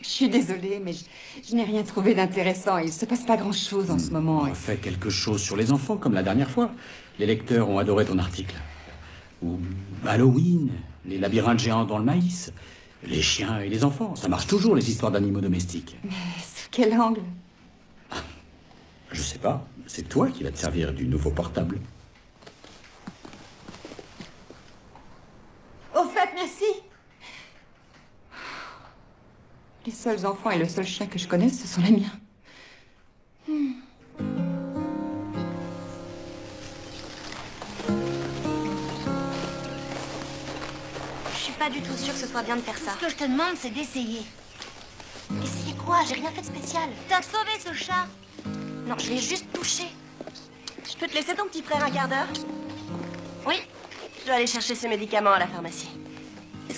Je suis désolée, mais je n'ai rien trouvé d'intéressant. Il se passe pas grand-chose en ce moment. Fais quelque chose sur les enfants, comme la dernière fois. Les lecteurs ont adoré ton article. Ou Halloween, les labyrinthes géants dans le maïs, les chiens et les enfants. Ça marche toujours, les histoires d'animaux domestiques. Mais sous quel angle? Je sais pas. C'est toi qui vas te servir du nouveau portable. Au fait, merci. Les seuls enfants et le seul chat que je connaisse, ce sont les miens. Je suis pas du tout sûre que ce soit bien de faire ça. Ce que je te demande, c'est d'essayer. Essayez quoi? J'ai rien fait de spécial. T'as sauvé ce chat. Non, je l'ai juste touché. Je peux te laisser ton petit frère un quart d'heure? Oui. Je dois aller chercher ses médicaments à la pharmacie.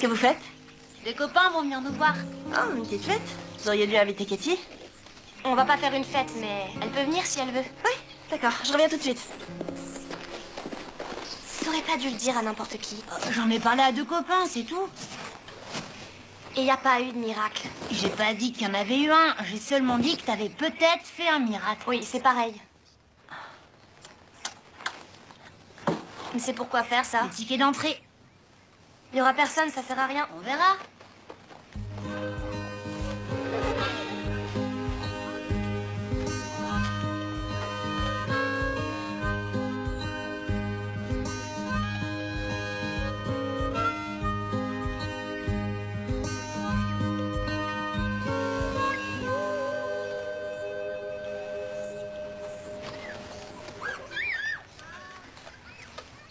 Qu'est-ce que vous faites? Des copains vont venir nous voir. Oh, une petite fête. Vous auriez dû inviter Katie. On va pas faire une fête, mais elle peut venir si elle veut. Oui, d'accord, je reviens tout de suite. T'aurais pas dû le dire à n'importe qui. J'en ai parlé à 2 copains, c'est tout. Et y a pas eu de miracle. J'ai pas dit qu'il y en avait eu un. J'ai seulement dit que t'avais peut-être fait un miracle. Oui, c'est pareil. Mais c'est pourquoi faire ça? Le ticket d'entrée. Il y aura personne, ça sert à rien. On verra.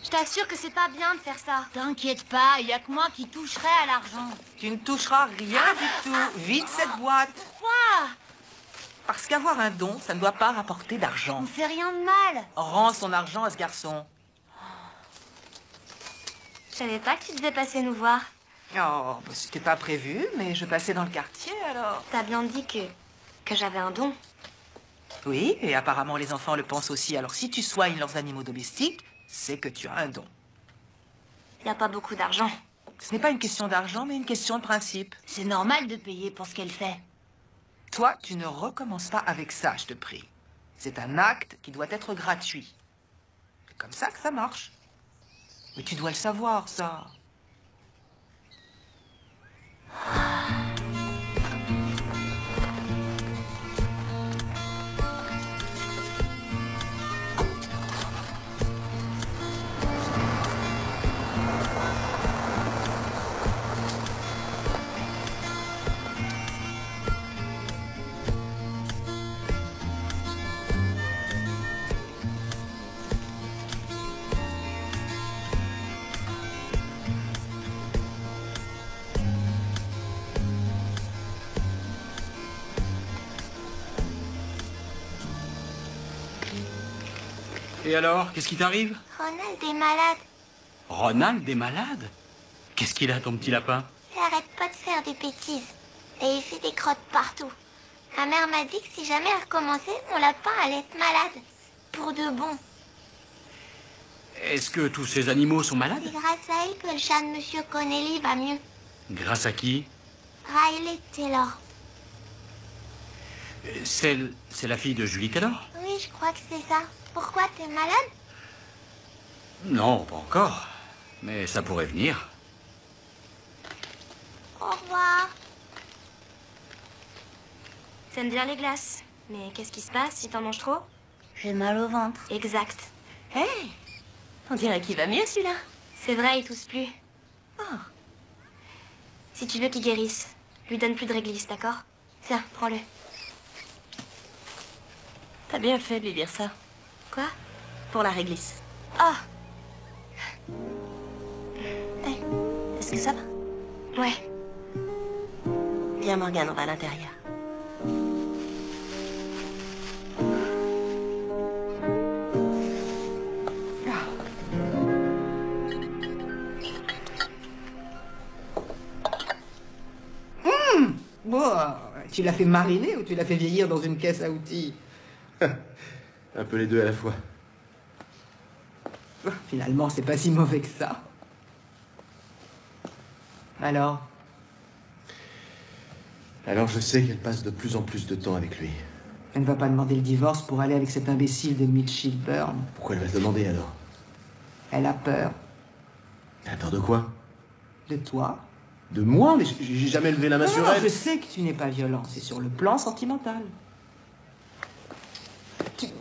Je t'assure que c'est pas bien de faire ça. T'inquiète pas, il y a que moi qui toucherai à l'argent. Tu ne toucheras rien du tout. Vide cette boîte. Pourquoi? Parce qu'avoir un don, ça ne doit pas rapporter d'argent. On fait rien de mal. Rends son argent à ce garçon. Je savais pas que tu devais passer nous voir. Oh, bah, c'était pas prévu, mais je passais dans le quartier alors. T'as bien dit que j'avais un don. Oui, et apparemment les enfants le pensent aussi. Alors si tu soignes leurs animaux domestiques, c'est que tu as un don. Y a pas beaucoup d'argent. Ce n'est pas une question d'argent, mais une question de principe. C'est normal de payer pour ce qu'elle fait. Toi, tu ne recommences pas avec ça, je te prie. C'est un acte qui doit être gratuit. C'est comme ça que ça marche. Mais tu dois le savoir, ça. Et alors, qu'est-ce qui t'arrive? Ronald est malade. Ronald est malade? Qu'est-ce qu'il a, ton petit lapin? Il arrête pas de faire des bêtises. Et il fait des crottes partout. Ma mère m'a dit que si jamais elle recommençait, mon lapin allait être malade. Pour de bon. Est-ce que tous ces animaux sont malades? C'est grâce à elle que le chat de Monsieur Connelly va mieux. Grâce à qui? Riley Taylor. C'est la fille de Julie Taylor? Oui, je crois que c'est ça. Pourquoi, t'es malade? Non, pas encore. Mais ça pourrait venir. Au revoir. T'aimes bien les glaces. Mais qu'est-ce qui se passe si t'en manges trop? J'ai mal au ventre. Exact. Hey, on dirait qu'il va mieux celui-là. C'est vrai, il tousse plus. Oh. Si tu veux qu'il guérisse, lui donne plus de réglisse, d'accord? Tiens, prends-le. T'as bien fait de lui dire ça. Quoi? Pour la réglisse. Ah! Hey, est-ce que ça va? Ouais. Viens, Morgane, on va à l'intérieur. Tu l'as fait mariner ou tu l'as fait vieillir dans une caisse à outils? Un peu les deux à la fois. Finalement, c'est pas si mauvais que ça. Alors? Alors je sais qu'elle passe de plus en plus de temps avec lui. Elle ne va pas demander le divorce pour aller avec cet imbécile de Mitch Hilburn. Pourquoi elle va se demander alors? Elle a peur. Elle a peur de quoi? De toi? De moi? Mais j'ai jamais levé la main sur elle. Je sais que tu n'es pas violent, c'est sur le plan sentimental.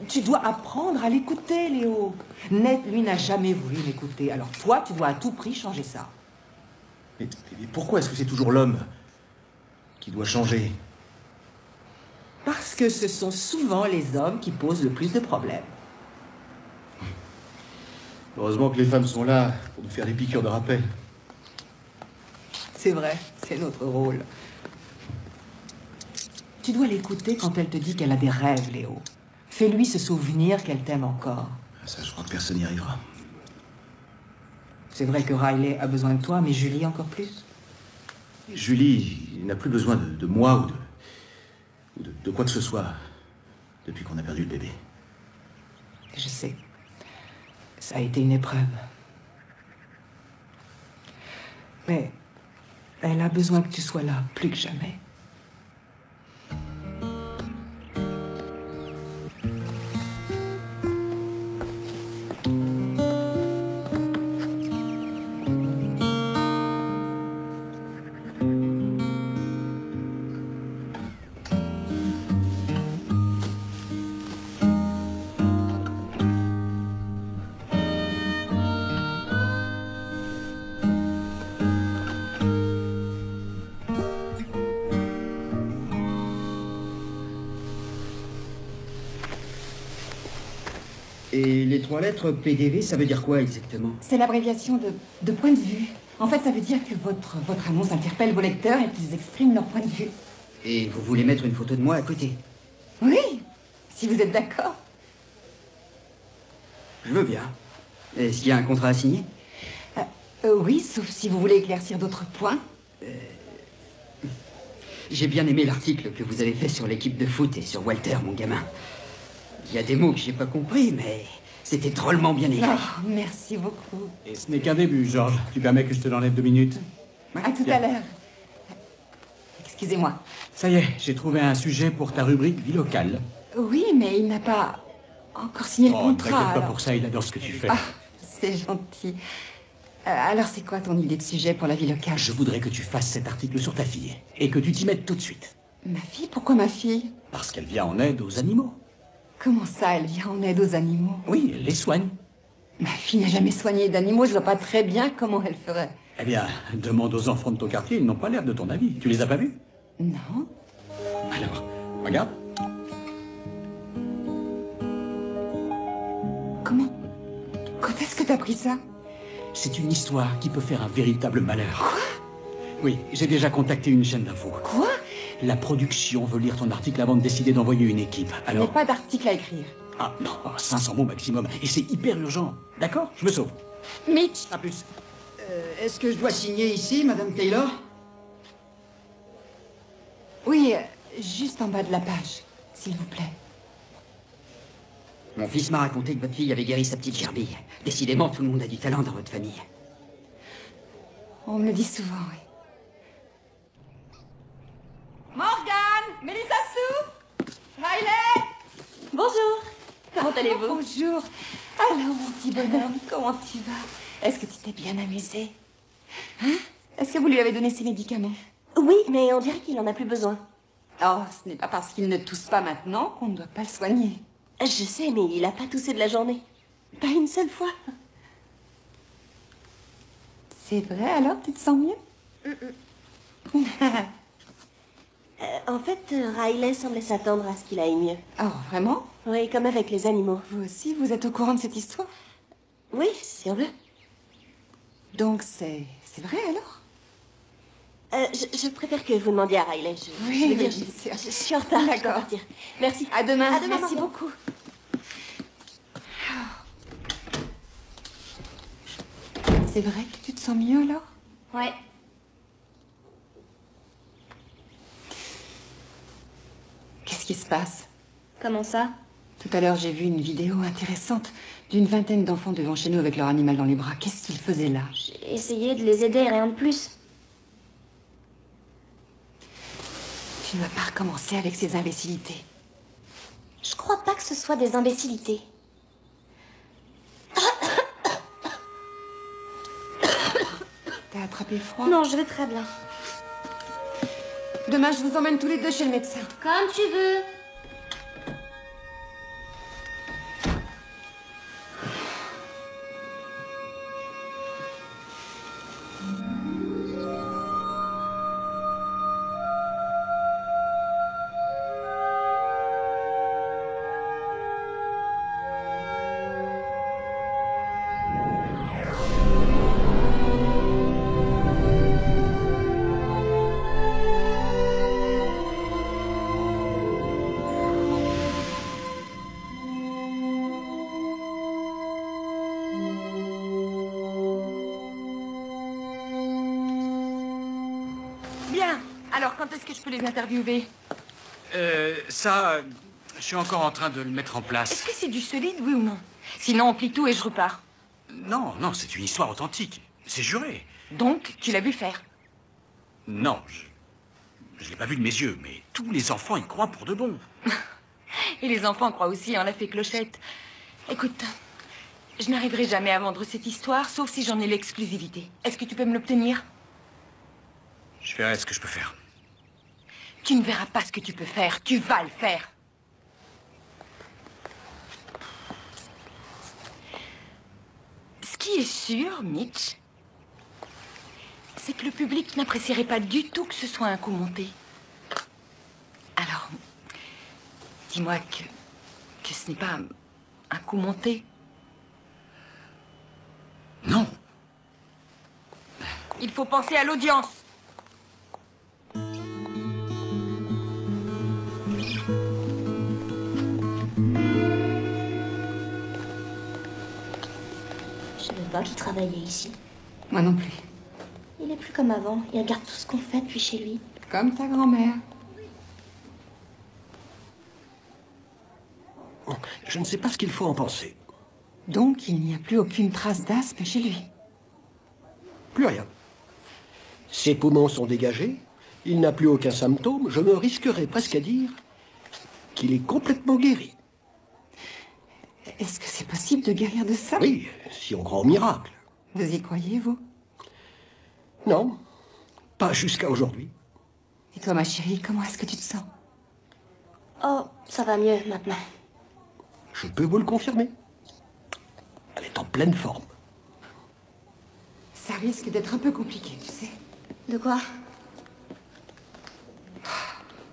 Tu dois apprendre à l'écouter, Léo. Ned, lui, n'a jamais voulu m'écouter. Alors toi, tu dois à tout prix changer ça. Mais pourquoi est-ce que c'est toujours l'homme qui doit changer? Parce que ce sont souvent les hommes qui posent le plus de problèmes. Heureusement que les femmes sont là pour nous faire des piqûres de rappel. C'est vrai, c'est notre rôle. Tu dois l'écouter quand elle te dit qu'elle a des rêves, Léo. Fais-lui se souvenir qu'elle t'aime encore. Ça, je crois que personne n'y arrivera. C'est vrai que Riley a besoin de toi, mais Julie encore plus. Julie n'a plus besoin de moi ou de quoi que ce soit depuis qu'on a perdu le bébé. Je sais. Ça a été une épreuve. Mais elle a besoin que tu sois là, plus que jamais. Et les 3 lettres PDV, ça veut dire quoi exactement? C'est l'abréviation de point de vue. En fait, ça veut dire que votre annonce interpelle vos lecteurs et qu'ils expriment leur point de vue. Et vous voulez mettre une photo de moi à côté? Oui, si vous êtes d'accord. Je veux bien. Est-ce qu'il y a un contrat à signer? Oui, sauf si vous voulez éclaircir d'autres points. J'ai bien aimé l'article que vous avez fait sur l'équipe de foot et sur Walter, mon gamin. Il y a des mots que j'ai pas compris, mais c'était drôlement bien écrit. Oh, merci beaucoup. Et ce n'est qu'un début, Georges. Tu permets que je te l'enlève 2 minutes? À tout à l'heure. Excusez-moi. Ça y est, j'ai trouvé un sujet pour ta rubrique Vie locale. Oui, mais il n'a pas encore signé le Oh, contrat. t'inquiète pas alors. pour ça, il adore ce que tu fais. Ah, c'est gentil. Alors, c'est quoi ton idée de sujet pour la vie locale? Je voudrais que tu fasses cet article sur ta fille et que tu t'y mettes tout de suite. Ma fille? Pourquoi ma fille? Parce qu'elle vient en aide aux animaux. Comment ça, elle vient en aide aux animaux? Oui, elle les soigne. Ma fille n'a jamais soigné d'animaux, je vois pas très bien comment elle ferait. Eh bien, demande aux enfants de ton quartier, ils n'ont pas l'air de ton avis. Tu les as pas vus? Non. Alors, regarde. Comment? Quand est-ce que t'as pris ça? C'est une histoire qui peut faire un véritable malheur. Quoi? Oui, j'ai déjà contacté une chaîne d'infos. Quoi? La production veut lire ton article avant de décider d'envoyer une équipe. Il n'y a Alors... pas d'article à écrire. Ah non, 500 mots maximum. Et c'est hyper urgent. D'accord? Je me sauve. Mitch! À plus. Est-ce que je dois signer ici, Madame Taylor? Oui, juste en bas de la page, s'il vous plaît. Mon fils m'a raconté que votre fille avait guéri sa petite gerbille. Décidément, tout le monde a du talent dans votre famille. On me le dit souvent, oui. Morgane! Mélissa Sue! Riley! Bonjour. Comment allez-vous? Bonjour. Alors, mon petit bonhomme, comment tu vas? Est-ce que tu t'es bien amusé? Hein? Est-ce que vous lui avez donné ses médicaments? Oui, mais on dirait qu'il en a plus besoin. Oh, ce n'est pas parce qu'il ne tousse pas maintenant qu'on ne doit pas le soigner. Je sais, mais il a pas toussé de la journée. Pas une seule fois. C'est vrai, alors? Tu te sens mieux? En fait, Riley semblait s'attendre à ce qu'il aille mieux. Oh, vraiment? Oui, comme avec les animaux. Vous aussi, vous êtes au courant de cette histoire? Oui, si on veut. Donc, c'est vrai, alors? Je préfère que vous demandiez à Riley. Oui, je veux dire, oui, je suis en retard. D'accord. Je dois partir. Merci. À demain. À demain, merci maman. beaucoup. C'est vrai que tu te sens mieux, alors? Ouais. Qu'est-ce qui se passe? Comment ça? Tout à l'heure, j'ai vu une vidéo intéressante d'une vingtaine d'enfants devant chez nous avec leur animal dans les bras. Qu'est-ce qu'ils faisaient là? J'ai essayé de les aider, rien de plus. Tu ne vas pas recommencer avec ces imbécilités. Je crois pas que ce soit des imbécilités. T'as attrapé froid? Non, je vais très bien. Demain, je vous emmène tous les deux chez le médecin. Comme tu veux. Bien. Alors, quand est-ce que je peux les interviewer? Ça, je suis encore en train de le mettre en place. Est-ce que c'est du solide, oui ou non? Sinon, on plie tout et je repars. Non, non, c'est une histoire authentique. C'est juré. Donc, tu l'as vu faire? Non, je l'ai pas vu de mes yeux, mais tous les enfants y croient pour de bon. Et les enfants croient aussi en la fée Clochette. Écoute, je n'arriverai jamais à vendre cette histoire, sauf si j'en ai l'exclusivité. Est-ce que tu peux me l'obtenir? Je verrai ce que je peux faire. Tu ne verras pas ce que tu peux faire, tu vas le faire. Ce qui est sûr, Mitch, c'est que le public n'apprécierait pas du tout que ce soit un coup monté. Alors, dis-moi que ce n'est pas un coup monté. Non. Il faut penser à l'audience. Je savais pas qu'il travaillait ici. Moi non plus. Il est plus comme avant. Il regarde tout ce qu'on fait depuis chez lui. Comme ta grand-mère. Je ne sais pas ce qu'il faut en penser. Donc, il n'y a plus aucune trace d'asthme chez lui. Plus rien. Ses poumons sont dégagés, il n'a plus aucun symptôme, je me risquerais presque à dire qu'il est complètement guéri. Est-ce que c'est possible de guérir de ça? Oui, si on croit au miracle. Vous y croyez, vous? Non, pas jusqu'à aujourd'hui. Et toi, ma chérie, comment est-ce que tu te sens? Oh, ça va mieux maintenant. Je peux vous le confirmer. Elle est en pleine forme. Ça risque d'être un peu compliqué, tu sais. De quoi?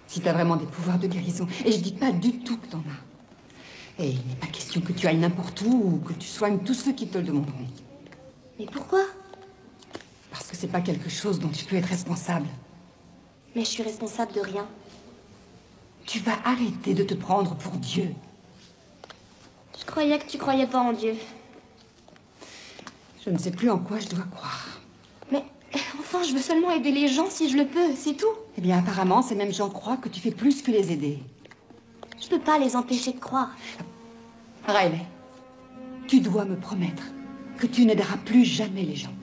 Si t'as vraiment des pouvoirs de guérison. Et je dis pas du tout que t'en as. Et il n'est pas question que tu ailles n'importe où ou que tu soignes tous ceux qui te le demanderont. Mais pourquoi? Parce que c'est pas quelque chose dont tu peux être responsable. Mais je suis responsable de rien. Tu vas arrêter de te prendre pour Dieu. Je croyais que tu croyais pas en Dieu. Je ne sais plus en quoi je dois croire. Mais enfin, je veux seulement aider les gens si je le peux, c'est tout. Eh bien, apparemment, ces mêmes gens croient que tu fais plus que les aider. Je peux pas les empêcher de croire. Riley, tu dois me promettre que tu n'aideras plus jamais les gens.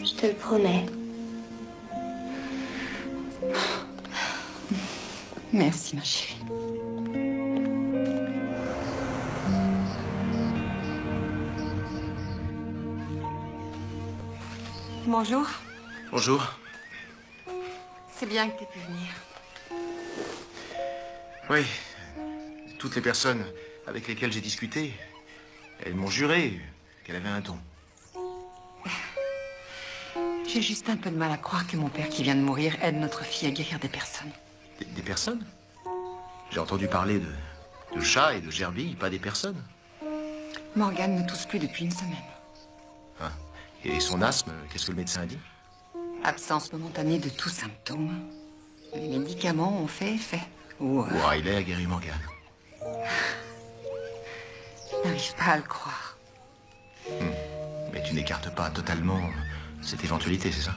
Je te le promets. Merci, ma chérie. Bonjour. Bonjour. C'est bien que tu aies pu venir. Oui, toutes les personnes avec lesquelles j'ai discuté, elles m'ont juré qu'elle avait un don. J'ai juste un peu de mal à croire que mon père qui vient de mourir aide notre fille à guérir des personnes. Des personnes? J'ai entendu parler de chats et de gerbilles, pas des personnes. Morgane ne tousse plus depuis une semaine. Ah. Et son asthme, qu'est-ce que le médecin a dit? Absence momentanée de tout symptôme. Les médicaments ont fait effet. Ou Riley a guéri Morgane. Je n'arrive pas à le croire. Mais tu n'écartes pas totalement cette éventualité, c'est ça?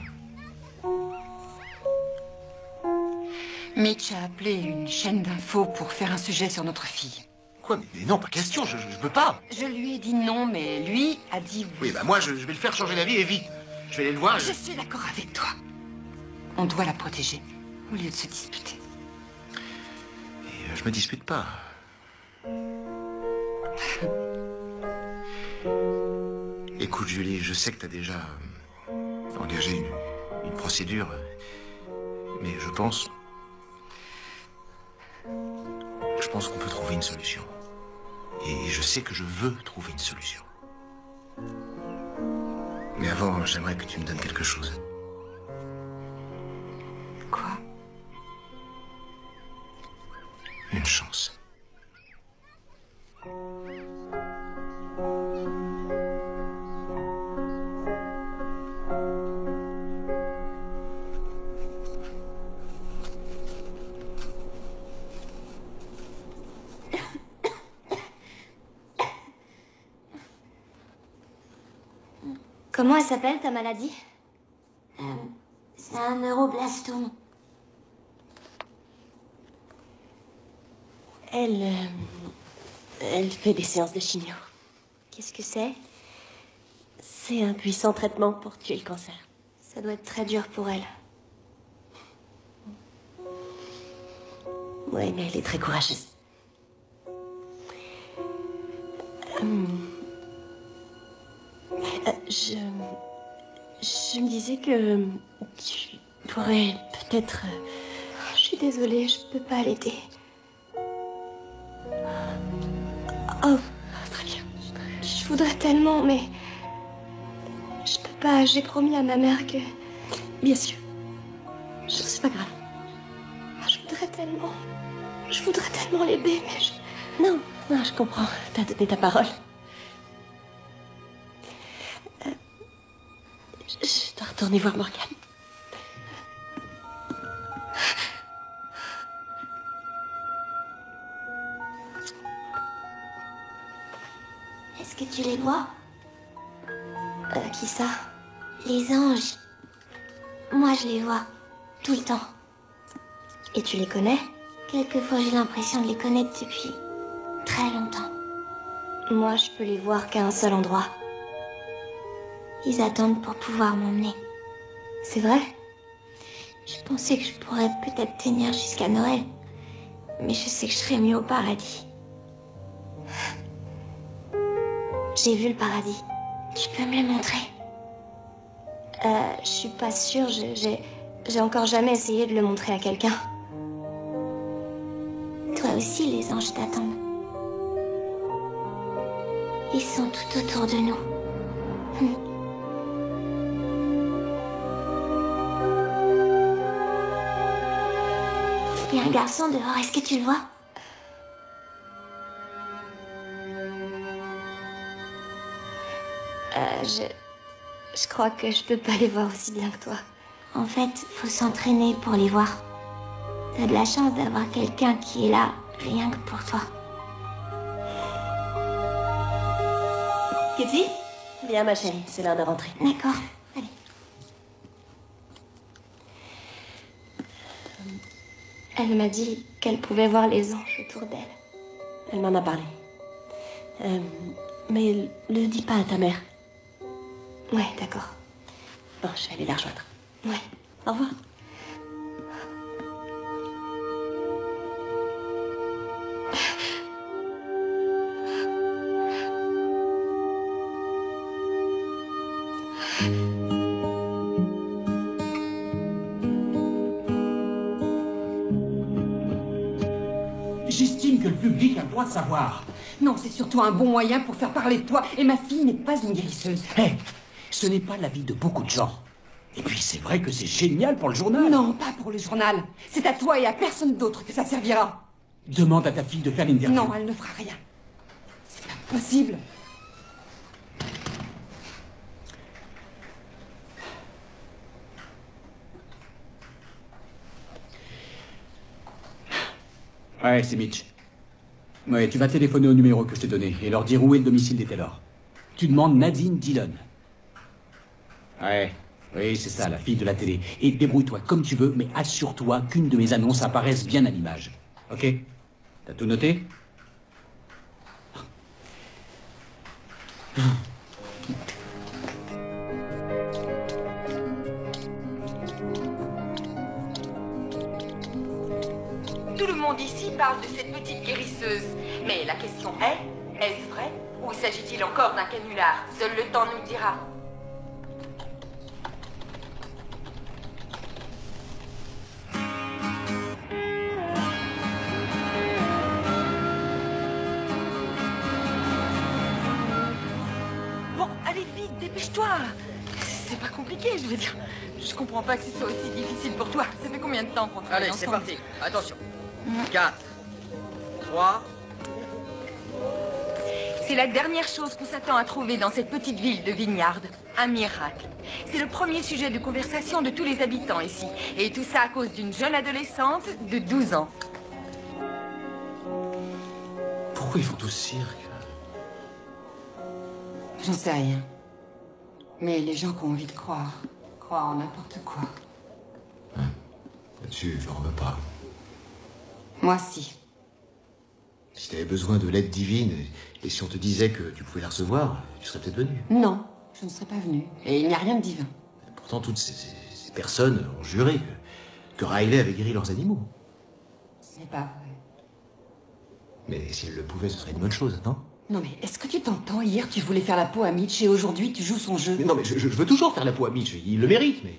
Mitch a appelé une chaîne d'infos pour faire un sujet sur notre fille. Quoi? Mais non, pas question, je peux pas. Je lui ai dit non, mais lui a dit oui. Oui, bah moi, je vais le faire changer d'avis et vite. Je vais aller le voir. Je suis d'accord avec toi. On doit la protéger, au lieu de se disputer. Et je me dispute pas. Écoute, Julie, je sais que t'as déjà engagé une procédure, mais je pense qu'on peut trouver une solution. Et je sais que je veux trouver une solution. Mais avant, j'aimerais que tu me donnes quelque chose. Quoi? Une chance. Comment elle s'appelle, ta maladie? C'est un neuroblastome. Elle fait des séances de chimio. Qu'est-ce que c'est? C'est un puissant traitement pour tuer le cancer. Ça doit être très dur pour elle. Oui, mais elle est très courageuse. Je me disais que tu pourrais peut-être... Je suis désolée, je peux pas l'aider. Oh, très bien. Je voudrais tellement, mais... Je peux pas, j'ai promis à ma mère que... Bien sûr. C'est pas grave. Je voudrais tellement l'aider, mais je... Non, je comprends. T'as donné ta parole. Je dois retourner voir Morgane. Est-ce que tu les vois? Qui ça? Les anges. Moi, je les vois. Tout le temps. Et tu les connais? Quelquefois, j'ai l'impression de les connaître depuis très longtemps. Moi, je peux les voir qu'à un seul endroit. Ils attendent pour pouvoir m'emmener. C'est vrai? Je pensais que je pourrais peut-être tenir jusqu'à Noël. Mais je sais que je serais mieux au paradis. J'ai vu le paradis. Tu peux me le montrer? Je suis pas sûre, j'ai encore jamais essayé de le montrer à quelqu'un. Toi aussi, les anges t'attendent. Ils sont tout autour de nous. Il y a un garçon dehors, est-ce que tu le vois? Je crois que je peux pas les voir aussi bien que toi. En fait, faut s'entraîner pour les voir. T'as de la chance d'avoir quelqu'un qui est là, rien que pour toi. Kitty? Viens, ma chérie, c'est l'heure de rentrer. D'accord, allez. Elle m'a dit qu'elle pouvait voir les anges autour d'elle. Elle m'en a parlé. Mais le dis pas à ta mère. Ouais, d'accord. Bon, je vais aller la rejoindre. Ouais. Au revoir. J'estime que le public a le droit de savoir. Non, c'est surtout un bon moyen pour faire parler de toi. Et ma fille n'est pas une guérisseuse. Hé, ce n'est pas l'avis de beaucoup de gens. Et puis c'est vrai que c'est génial pour le journal. Non, pas pour le journal. C'est à toi et à personne d'autre que ça servira. Demande à ta fille de faire l'interview. Non, elle ne fera rien. C'est pas possible. Ouais, c'est Mitch. Ouais, tu vas téléphoner au numéro que je t'ai donné et leur dire où est le domicile des Taylor. Tu demandes Nadine Dillon. Ouais, oui, c'est ça, la fille de la télé. Et débrouille-toi comme tu veux, mais assure-toi qu'une de mes annonces apparaisse bien à l'image. Ok? T'as tout noté? Tout le monde ici parle de cette petite guérisseuse. Mais la question est-ce vrai? Ou s'agit-il encore d'un canular? Seul le temps nous le dira. Bon, allez vite, dépêche-toi. C'est pas compliqué, je veux dire. Je comprends pas que ce soit aussi difficile pour toi. Ça fait combien de temps qu'on travaille Allez, c'est ensemble? parti. Attention. 4, 3... C'est la dernière chose qu'on s'attend à trouver dans cette petite ville de Vignard. Un miracle. C'est le premier sujet de conversation de tous les habitants ici. Et tout ça à cause d'une jeune adolescente de 12 ans. Pourquoi ils font tout ce cirque? J'en sais rien. Mais les gens qui ont envie de croire, croient en n'importe quoi. Là-dessus, je n'en veux pas. Moi, si. Si tu avais besoin de l'aide divine, et si on te disait que tu pouvais la recevoir, tu serais peut-être venu. Non, je ne serais pas venue. Et il n'y a rien de divin. Pourtant, toutes ces personnes ont juré que Riley avait guéri leurs animaux. Ce n'est pas vrai. Mais si elle le pouvait, ce serait une bonne chose, non? Non mais, est-ce que tu t'entends? Hier, tu voulais faire la peau à Mitch et aujourd'hui, tu joues son jeu. Mais non, mais je veux toujours faire la peau à Mitch, il le mérite, mais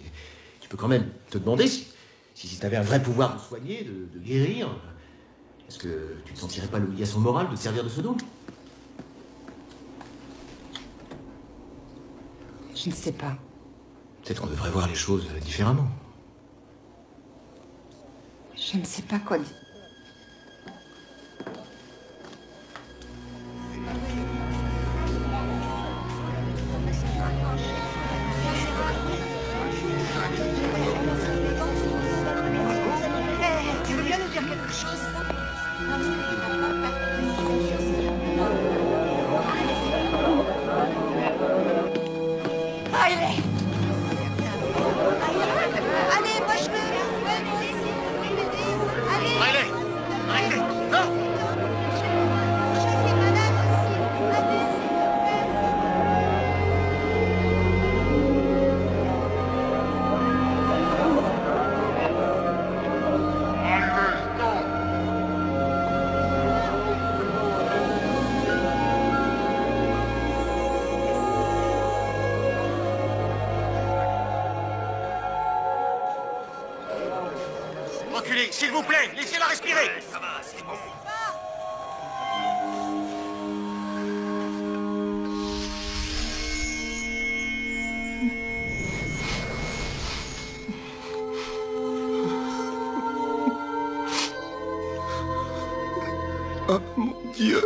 tu peux quand même te demander si tu avais un vrai pouvoir de soigner, de guérir, est-ce que tu ne te sentirais pas l'obligation morale de te servir de ce don? Je ne sais pas. Peut-être qu'on devrait voir les choses différemment. Je ne sais pas quoi dire. Tu veux bien nous dire quelque chose? Allez! Allez, moi je veux! Allez! Riley! Arrêtez! Non! Reculez, s'il vous plaît, laissez-la respirer. Ça va, c'est bon. Oh mon Dieu.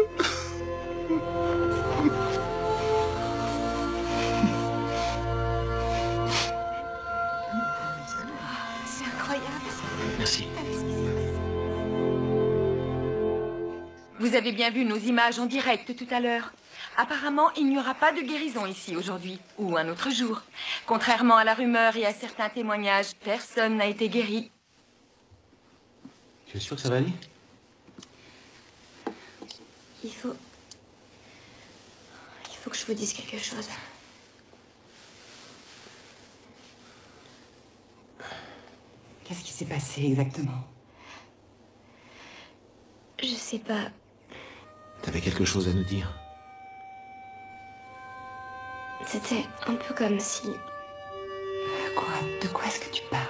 C'est incroyable. Merci. Vous avez bien vu nos images en direct tout à l'heure. Apparemment, il n'y aura pas de guérison ici aujourd'hui, ou un autre jour. Contrairement à la rumeur et à certains témoignages, personne n'a été guéri. Tu es sûr que ça va aller? Il faut que je vous dise quelque chose. Qu'est-ce qui s'est passé exactement? Je sais pas. T'avais quelque chose à nous dire? C'était un peu comme si... Quoi? De quoi est-ce que tu parles?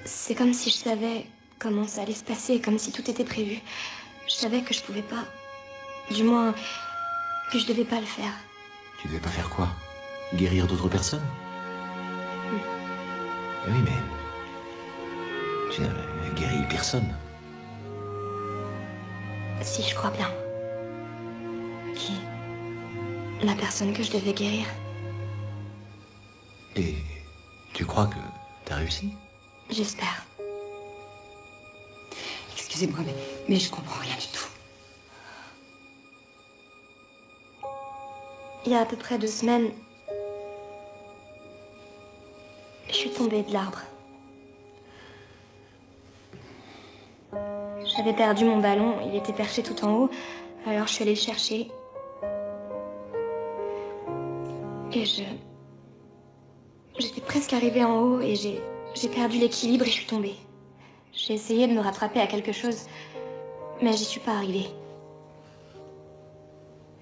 C'est comme si je savais comment ça allait se passer, comme si tout était prévu. Je savais que je pouvais pas... Du moins, que je devais pas le faire. Tu devais pas faire quoi? Guérir d'autres personnes? Oui, mais... tu n'avais guéri personne. Si, je crois bien. Qui? La personne que je devais guérir. Et tu crois que t'as réussi? J'espère. Excusez-moi, mais je comprends rien du tout. Il y a à peu près 2 semaines, je suis tombée de l'arbre. J'avais perdu mon ballon, il était perché tout en haut, alors je suis allée le chercher. Et j'étais presque arrivée en haut et j'ai perdu l'équilibre et je suis tombée. J'ai essayé de me rattraper à quelque chose, mais j'y suis pas arrivée.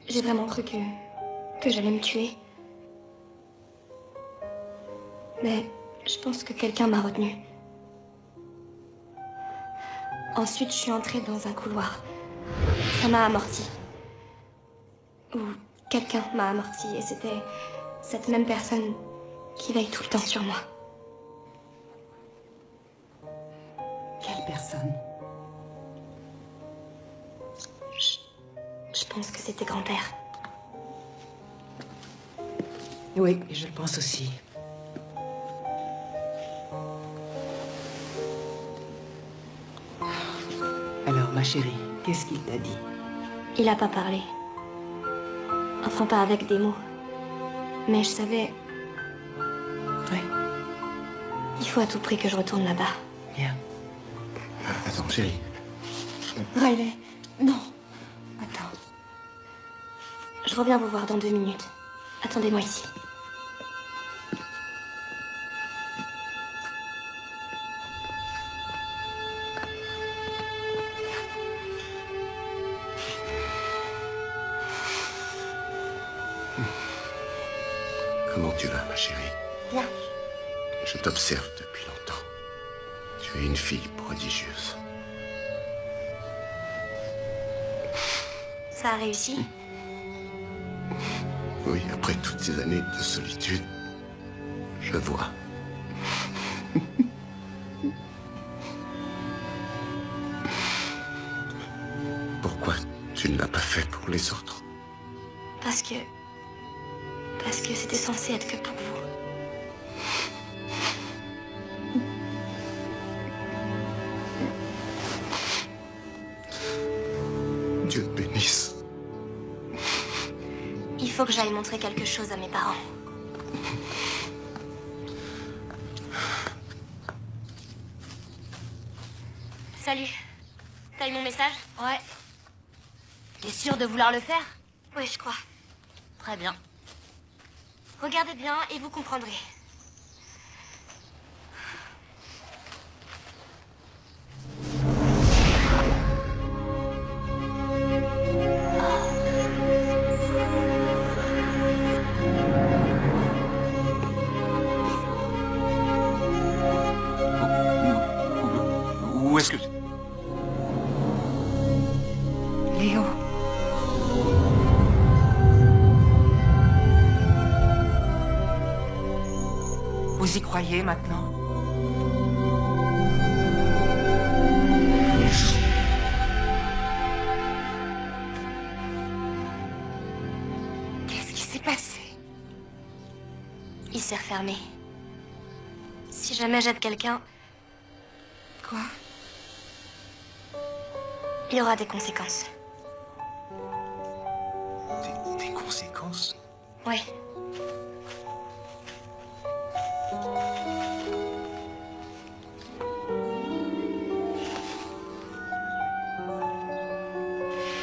J'ai vraiment cru que j'allais me tuer. Mais je pense que quelqu'un m'a retenue. Ensuite, je suis entrée dans un couloir. Ça m'a amorti. Ou quelqu'un m'a amorti et c'était cette même personne qui veille tout le temps sur moi. Quelle personne? Je pense que c'était grand-père. Oui, je le pense aussi. Alors, ma chérie, qu'est-ce qu'il t'a dit? Il a pas parlé. Enfin, pas avec des mots. Mais je savais faut à tout prix que je retourne là-bas. Bien. Attends, chérie. Riley, non. Attends. Je reviens vous voir dans 2 minutes. Attendez-moi ici. Comment tu vas, ma chérie? Bien. Je t'observe depuis longtemps. Tu es une fille prodigieuse. Ça a réussi? Oui, après toutes ces années de solitude, je vois. Pourquoi tu ne l'as pas fait pour les autres? Parce que c'était censé être que pour vous. Dieu te bénisse. Il faut que j'aille montrer quelque chose à mes parents. Salut. T'as eu mon message? Ouais. T'es sûr de vouloir le faire? Oui, je crois. Très bien. Regardez bien et vous comprendrez. Où est-ce que... Léo. Vous y croyez maintenant? Qu'est-ce qui s'est passé? Il s'est refermé. Si jamais j'aide quelqu'un, Quoi? il y aura des conséquences. Des conséquences? Ouais.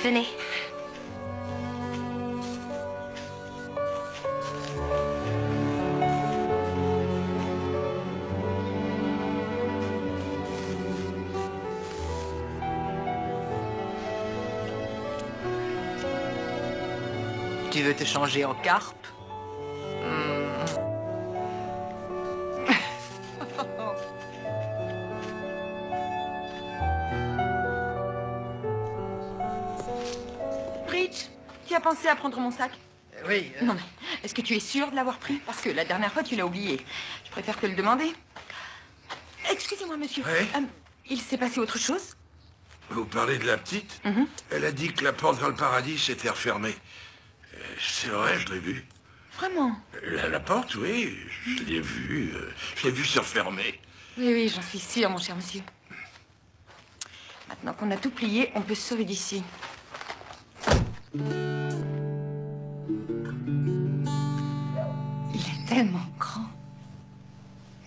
Venez. Tu veux te changer en carpe? Rich, tu as pensé à prendre mon sac? Oui. Non mais, est-ce que tu es sûr de l'avoir pris? Parce que la dernière fois, tu l'as oublié. Je préfère te le demander. Excusez-moi, monsieur. Oui? Il s'est passé autre chose? Vous parlez de la petite? Elle a dit que la porte vers le paradis s'était refermée. C'est vrai, je l'ai vue. Vraiment? La porte, oui, je l'ai vue. Je l'ai vue se refermer. Oui, oui, j'en suis sûre, mon cher monsieur. Maintenant qu'on a tout plié, on peut se sauver d'ici. Il est tellement grand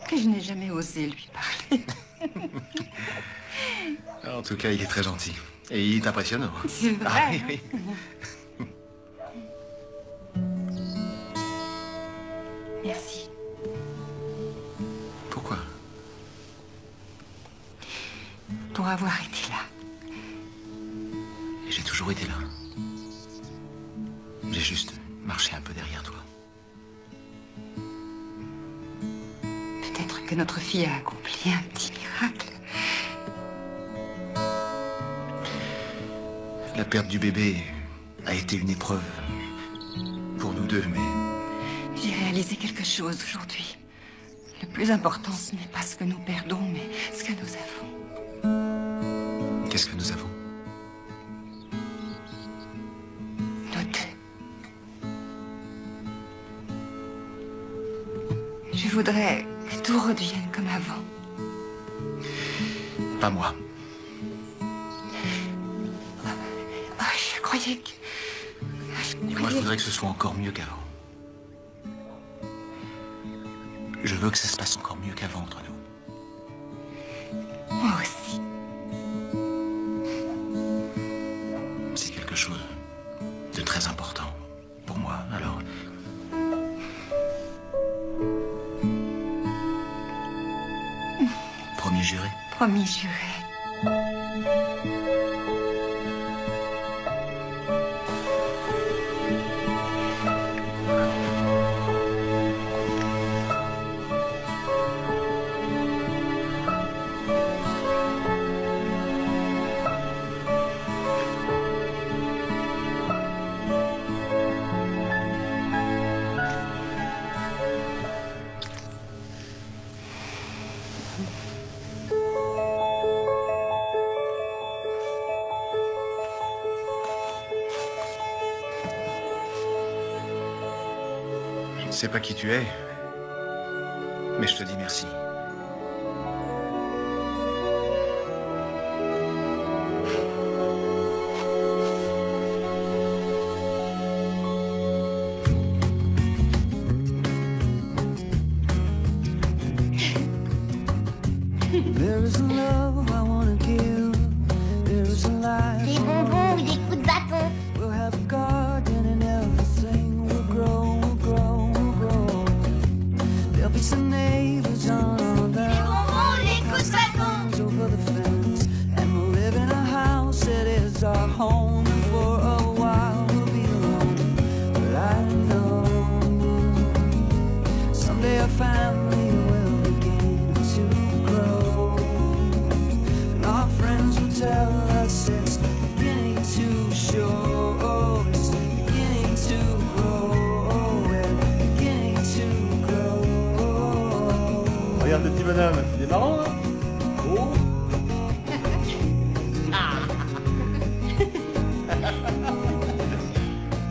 que je n'ai jamais osé lui parler. En tout cas, il est très gentil. Et il est impressionnant. C'est vrai. Ah, oui, oui. Merci. Pourquoi? Pour avoir été là. Et j'ai toujours été là. J'ai juste marché un peu derrière toi. Peut-être que notre fille a accompli un petit miracle. La perte du bébé a été une épreuve pour nous deux, mais J'ai réalisé quelque chose aujourd'hui. Le plus important, ce n'est pas ce que nous perdons, mais ce que nous avons. qu'est-ce que nous avons? Nous deux. Je voudrais que tout redevienne comme avant. Pas moi. Oh, je croyais que... Et moi, je voudrais que ce soit encore mieux qu'avant. Je veux que ça se passe encore mieux qu'avant entre nous. Moi aussi. C'est quelque chose de très important pour moi, alors... Promis juré. Promis juré. Je ne sais pas qui tu es, mais je te dis merci. Des bonbons ou des coups de bâton. Family will begin to grow, and our friends will tell us it's beginning to show, it's beginning to grow, we're beginning to grow. Regarde le petit bonhomme, il est marrant, là. Oh.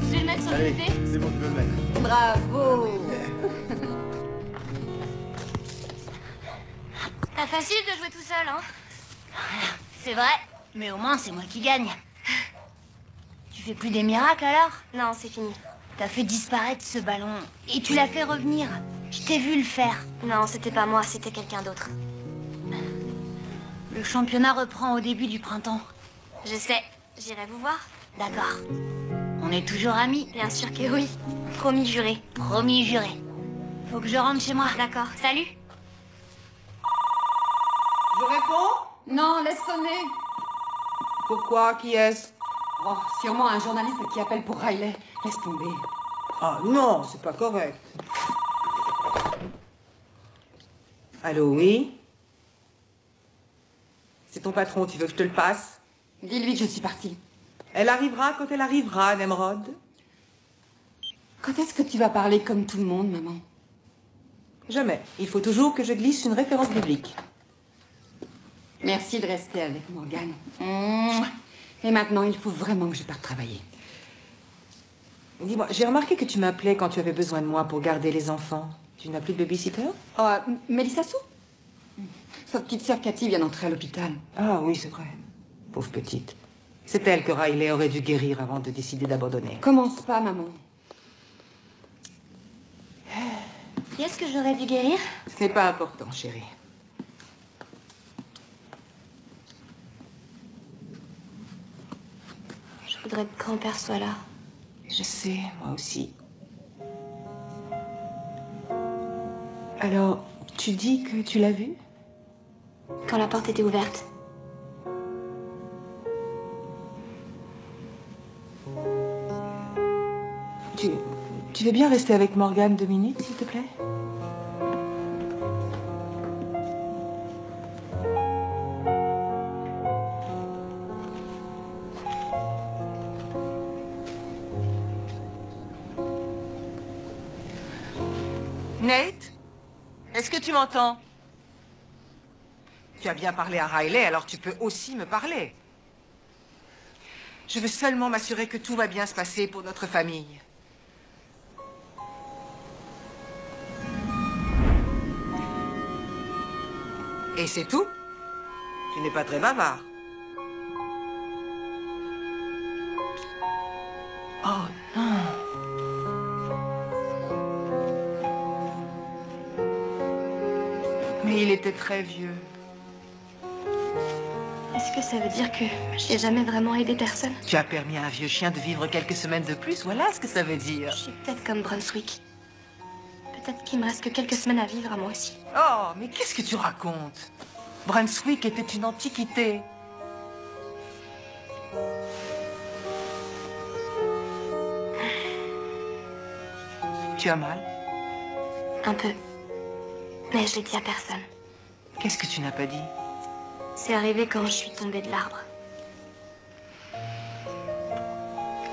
Je vais le mettre sur le Allez, côté. c'est bon, tu peux le mettre. Bravo. Pas facile de jouer tout seul, hein? C'est vrai, mais au moins c'est moi qui gagne. Tu fais plus des miracles alors? Non, c'est fini. T'as fait disparaître ce ballon et tu l'as fait revenir. Je t'ai vu le faire. Non, c'était pas moi, c'était quelqu'un d'autre. Le championnat reprend au début du printemps. Je sais, j'irai vous voir. D'accord. On est toujours amis? Bien sûr que oui. Promis juré. Promis juré. Faut que je rentre chez moi. D'accord, salut. Je réponds? Non, laisse sonner. Pourquoi? Qui est-ce? Oh, sûrement un journaliste qui appelle pour Riley. Laisse tomber. Ah non, c'est pas correct. Allô, oui? C'est ton patron, tu veux que je te le passe? Dis-lui que je suis partie. Elle arrivera quand elle arrivera, Nemrod. Quand est-ce que tu vas parler comme tout le monde, maman? Jamais. Il faut toujours que je glisse une référence biblique. Merci de rester avec Morgane. Et maintenant, il faut vraiment que je parte travailler. Dis-moi, j'ai remarqué que tu m'appelais quand tu avais besoin de moi pour garder les enfants. Tu n'as plus de babysitter? Oh, Mélissa Sou? Sa petite sœur Cathy vient d'entrer à l'hôpital. Ah oui, c'est vrai. Pauvre petite. C'est elle que Riley aurait dû guérir avant de décider d'abandonner. Commence pas, maman. Qui est-ce que j'aurais dû guérir? Ce n'est pas important, chérie. Je voudrais que grand-père soit là. Je sais, moi aussi. Alors, tu dis que tu l'as vu? Quand la porte était ouverte. Tu veux bien rester avec Morgane 2 minutes, s'il te plaît? Nate? Est-ce que tu m'entends? Tu as bien parlé à Riley, alors tu peux aussi me parler. Je veux seulement m'assurer que tout va bien se passer pour notre famille. Et c'est tout? Tu n'es pas très bavard. Oh non. Mais il était très vieux. Est-ce que ça veut dire que j'ai jamais vraiment aidé personne? Tu as permis à un vieux chien de vivre quelques semaines de plus, voilà ce que ça veut dire. Je suis peut-être comme Brunswick. Peut-être qu'il me reste que quelques semaines à vivre à moi aussi. Oh, mais qu'est-ce que tu racontes? Brunswick était une antiquité. Tu as mal? Un peu. Mais je l'ai dit à personne. Qu'est-ce que tu n'as pas dit? C'est arrivé quand je suis tombée de l'arbre.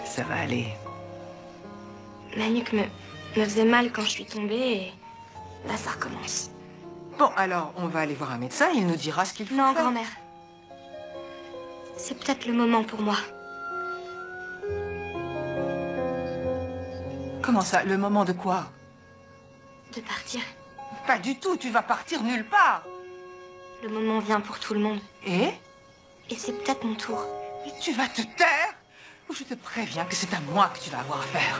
Ça va aller. Ma nuque me faisait mal quand je suis tombée et là ça recommence. Bon, alors, on va aller voir un médecin, il nous dira ce qu'il faut Non, faire. grand-mère. C'est peut-être le moment pour moi. Comment ça? Le moment de quoi? De partir. Pas du tout, tu vas partir nulle part. Le moment vient pour tout le monde. Et c'est peut-être mon tour. Et tu vas te taire? Ou je te préviens que c'est à moi que tu vas avoir affaire.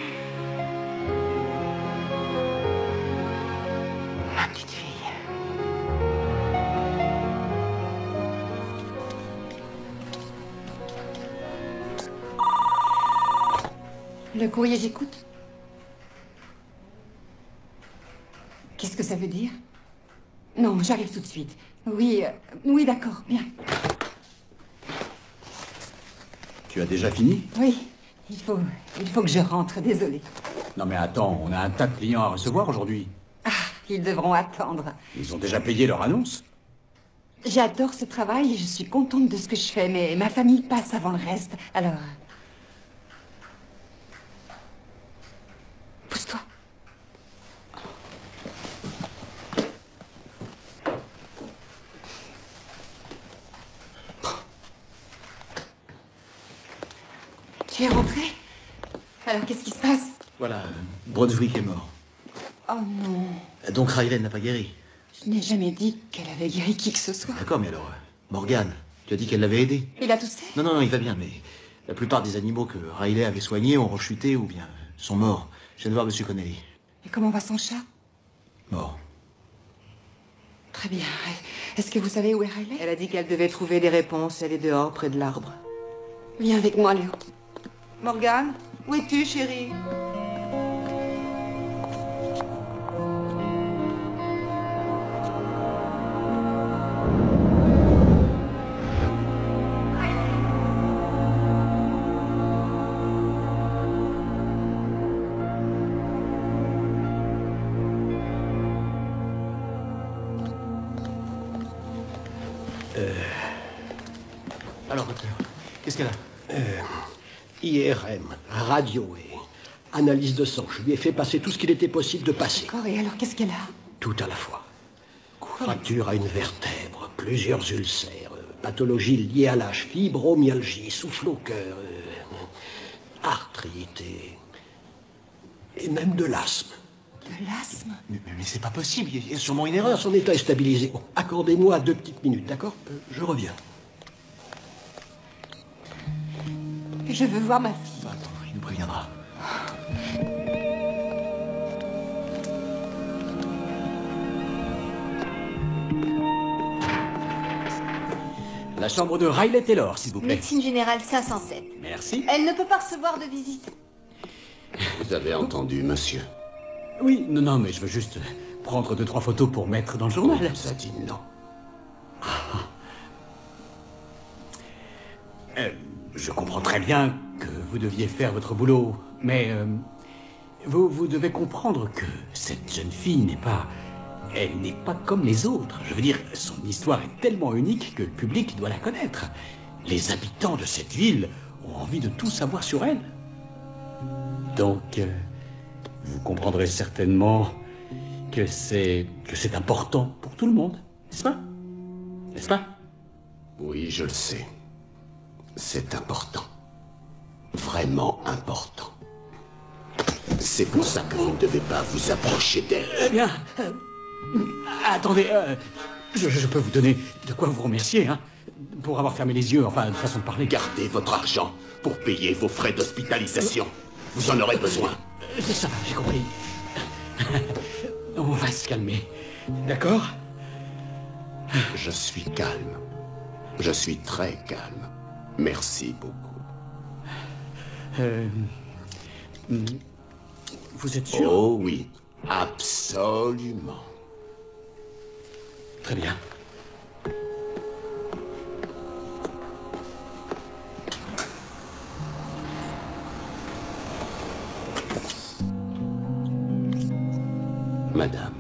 Ma petite fille. Le courrier, j'écoute. Qu'est-ce que ça veut dire? Non, j'arrive tout de suite. Oui, oui, d'accord, bien. Tu as déjà fini? Oui, il faut que je rentre, désolée. Non mais attends, on a un tas de clients à recevoir aujourd'hui. Ils devront attendre. Ils ont déjà payé leur annonce? J'adore ce travail et je suis contente de ce que je fais, mais ma famille passe avant le reste, alors... Pousse-toi. Tu es rentré? Alors, qu'est-ce qui se passe? Voilà, Brunswick est mort. Oh non. Donc Riley n'a pas guéri. Je n'ai jamais dit qu'elle avait guéri qui que ce soit. D'accord, mais alors, Morgane, tu as dit qu'elle l'avait aidé. Il a toussé? Non, il va bien, mais la plupart des animaux que Riley avait soignés ont rechuté ou bien sont morts. Je viens de voir M. Connelly. Et comment va son chat? Mort. Très bien. Est-ce que vous savez où est Riley? Elle a dit qu'elle devait trouver des réponses. Elle est dehors, près de l'arbre. Viens avec moi, Léo. Morgane, où es-tu, chérie? Alors, docteur, qu'est-ce qu'elle a? IRM, radio et analyse de sang. Je lui ai fait passer tout ce qu'il était possible de passer. D'accord, et alors qu'est-ce qu'elle a? Tout à la fois. Fracture à une vertèbre, plusieurs ulcères, pathologie liée à l'âge, fibromyalgie, souffle au cœur, arthrite et même de l'asthme. De l'asthme? Mais c'est pas possible, il y a sûrement une erreur. Son état est stabilisé. Bon, accordez-moi 2 petites minutes, d'accord? Je reviens. Je veux voir ma fille. Attends, il nous préviendra. La chambre de Riley Taylor, s'il vous plaît. Médecine générale 507. Merci. Elle ne peut pas recevoir de visite. Vous avez entendu, monsieur? Oui, non, mais je veux juste prendre 2-3 photos pour mettre dans le journal. On vous a dit non. Je comprends très bien que vous deviez faire votre boulot, mais vous devez comprendre que cette jeune fille n'est pas... Elle n'est pas comme les autres. Je veux dire, son histoire est tellement unique que le public doit la connaître. Les habitants de cette ville ont envie de tout savoir sur elle. Donc, vous comprendrez certainement que c'est important pour tout le monde, n'est-ce pas? N'est-ce pas? Oui, je le sais. C'est important. Vraiment important. C'est pour ça que vous ne devez pas vous approcher d'elle. Eh bien, attendez, je peux vous donner de quoi vous remercier, hein, pour avoir fermé les yeux, enfin, de façon de parler. Gardez votre argent pour payer vos frais d'hospitalisation. Vous en aurez besoin. Ça va, j'ai compris. On va se calmer, d'accord? Je suis calme. Je suis très calme. Merci beaucoup. Vous êtes sûr? Oh oui, absolument. Très bien. Madame.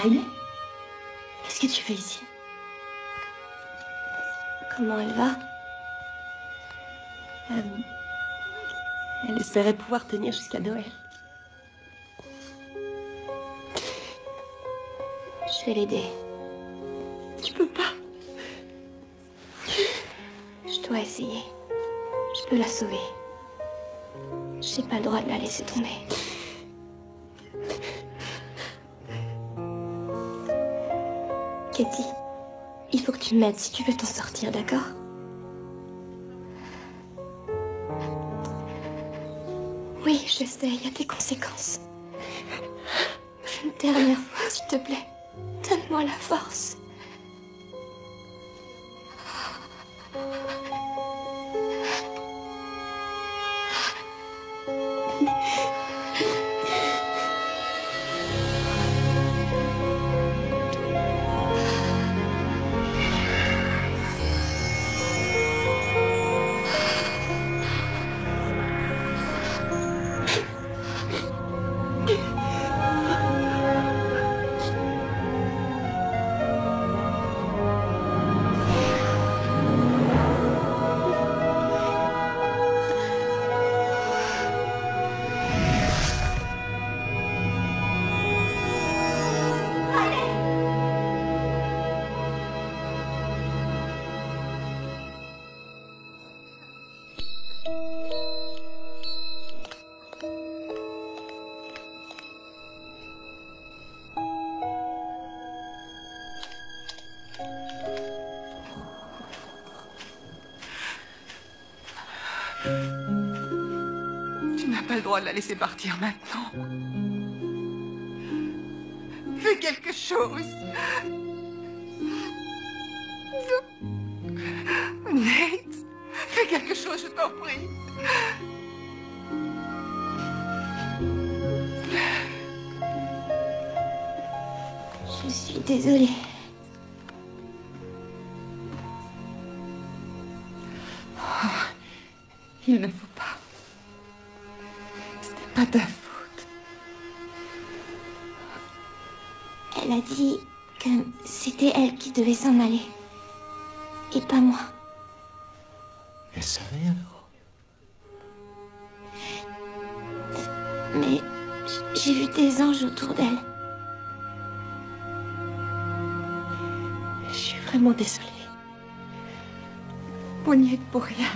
Riley? Qu'est-ce que tu fais ici? Comment elle va? Elle espérait pouvoir tenir jusqu'à Noël. Je vais l'aider. Tu peux pas. Je dois essayer. Je peux la sauver. J'ai pas le droit de la laisser tomber. Katie, il faut que tu m'aides si tu veux t'en sortir, d'accord? Oui, je sais, il y a des conséquences. Une dernière fois, s'il te plaît, donne-moi la force. Tu n'as pas le droit de la laisser partir maintenant. Fais quelque chose. Nate, fais quelque chose, je t'en prie. Je suis désolée. Il ne faut pas. C'était pas ta faute. Elle a dit que c'était elle qui devait s'en aller. Et pas moi. Elle savait alors? Mais j'ai vu des anges autour d'elle. Je suis vraiment désolée. On n'y est pour rien.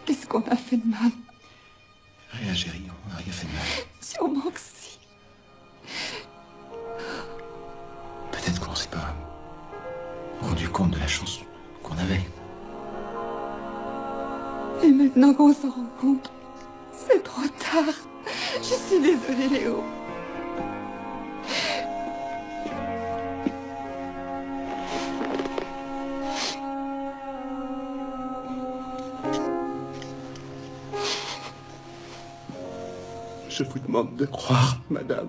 Qu'est-ce qu'on a fait de mal? Rien, chérie, on n'a rien fait de mal. Sûrement que si. Peut-être qu'on s'est pas rendu compte de la chance qu'on avait. Et maintenant qu'on s'en rend compte, c'est trop tard. Je suis désolée, Léo. Je vous demande de croire, madame.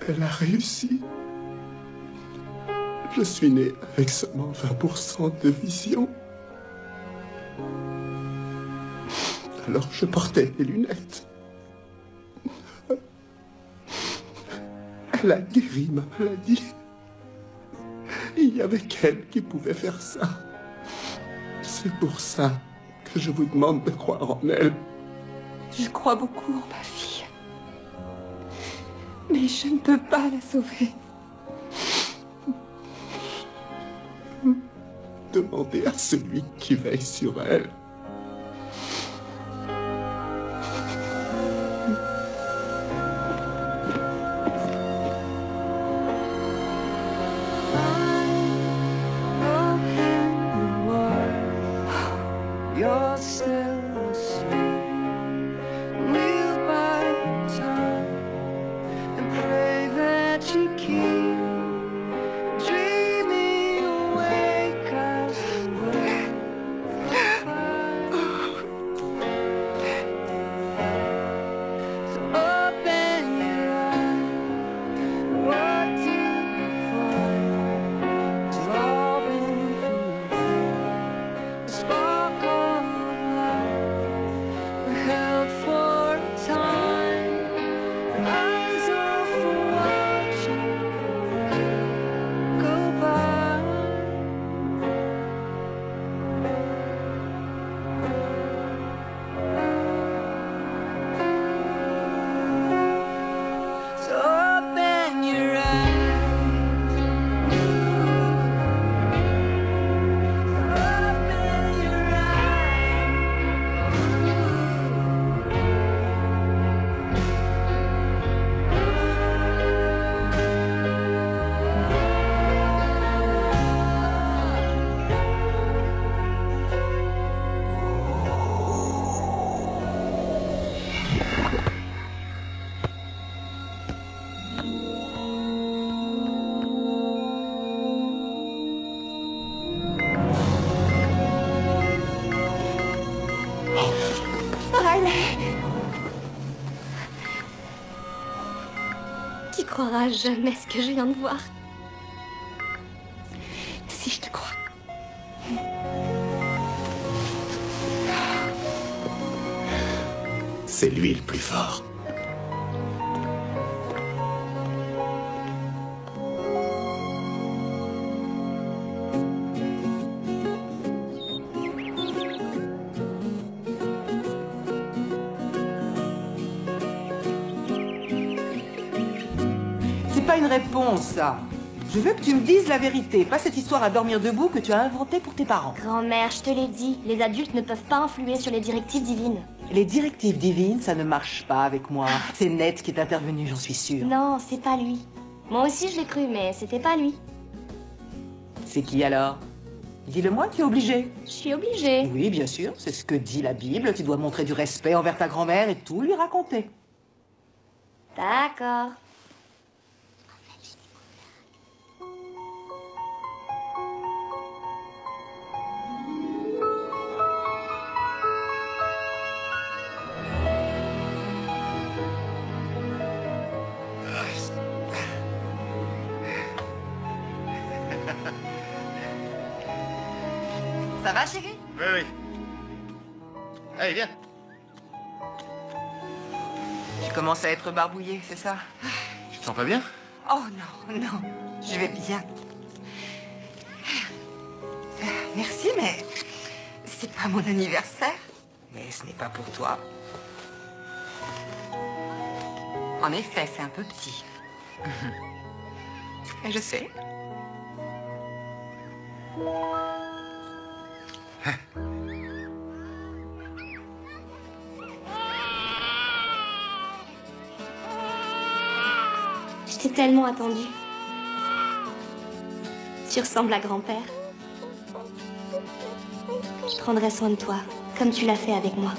Elle a réussi. Je suis né avec seulement 20% de vision. Alors je portais des lunettes. Elle a guéri ma maladie. n'y avait qu'elle qui pouvait faire ça. C'est pour ça que je vous demande de croire en elle. Je crois beaucoup en ma fille. Mais je ne peux pas la sauver. Demandez à celui qui veille sur elle. You're still asleep. We'll bide time and pray that you keep dreaming awake as the world goes by. So open your eyes. What do you find? It's all been fulfilled. A spark of life held for a time. Your eyes are for watching go by. So open your eyes. Open your Riley! Tu croiras jamais ce que je viens de voir. Si je te crois. C'est lui le plus fort. C'est pas une réponse, ça. Je veux que tu me dises la vérité, pas cette histoire à dormir debout que tu as inventée pour tes parents. Grand-mère, je te l'ai dit, les adultes ne peuvent pas influer sur les directives divines. Les directives divines, ça ne marche pas avec moi. C'est Ned qui est intervenu, j'en suis sûre. Non, c'est pas lui. Moi aussi je l'ai cru, mais c'était pas lui. C'est qui alors? Dis-le-moi, tu es obligé. Je suis obligée. Oui, bien sûr, c'est ce que dit la Bible. Tu dois montrer du respect envers ta grand-mère et tout lui raconter. D'accord. Ça va, chérie? Oui, oui. Allez, viens. Tu commences à être barbouillé, c'est ça? Tu te sens pas bien? Oh non, non, je vais bien. Merci, mais c'est pas mon anniversaire. Mais ce n'est pas pour toi. En effet, c'est un peu petit. Et je sais. Je t'ai tellement attendu. Tu ressembles à grand-père. Je prendrai soin de toi, comme tu l'as fait avec moi.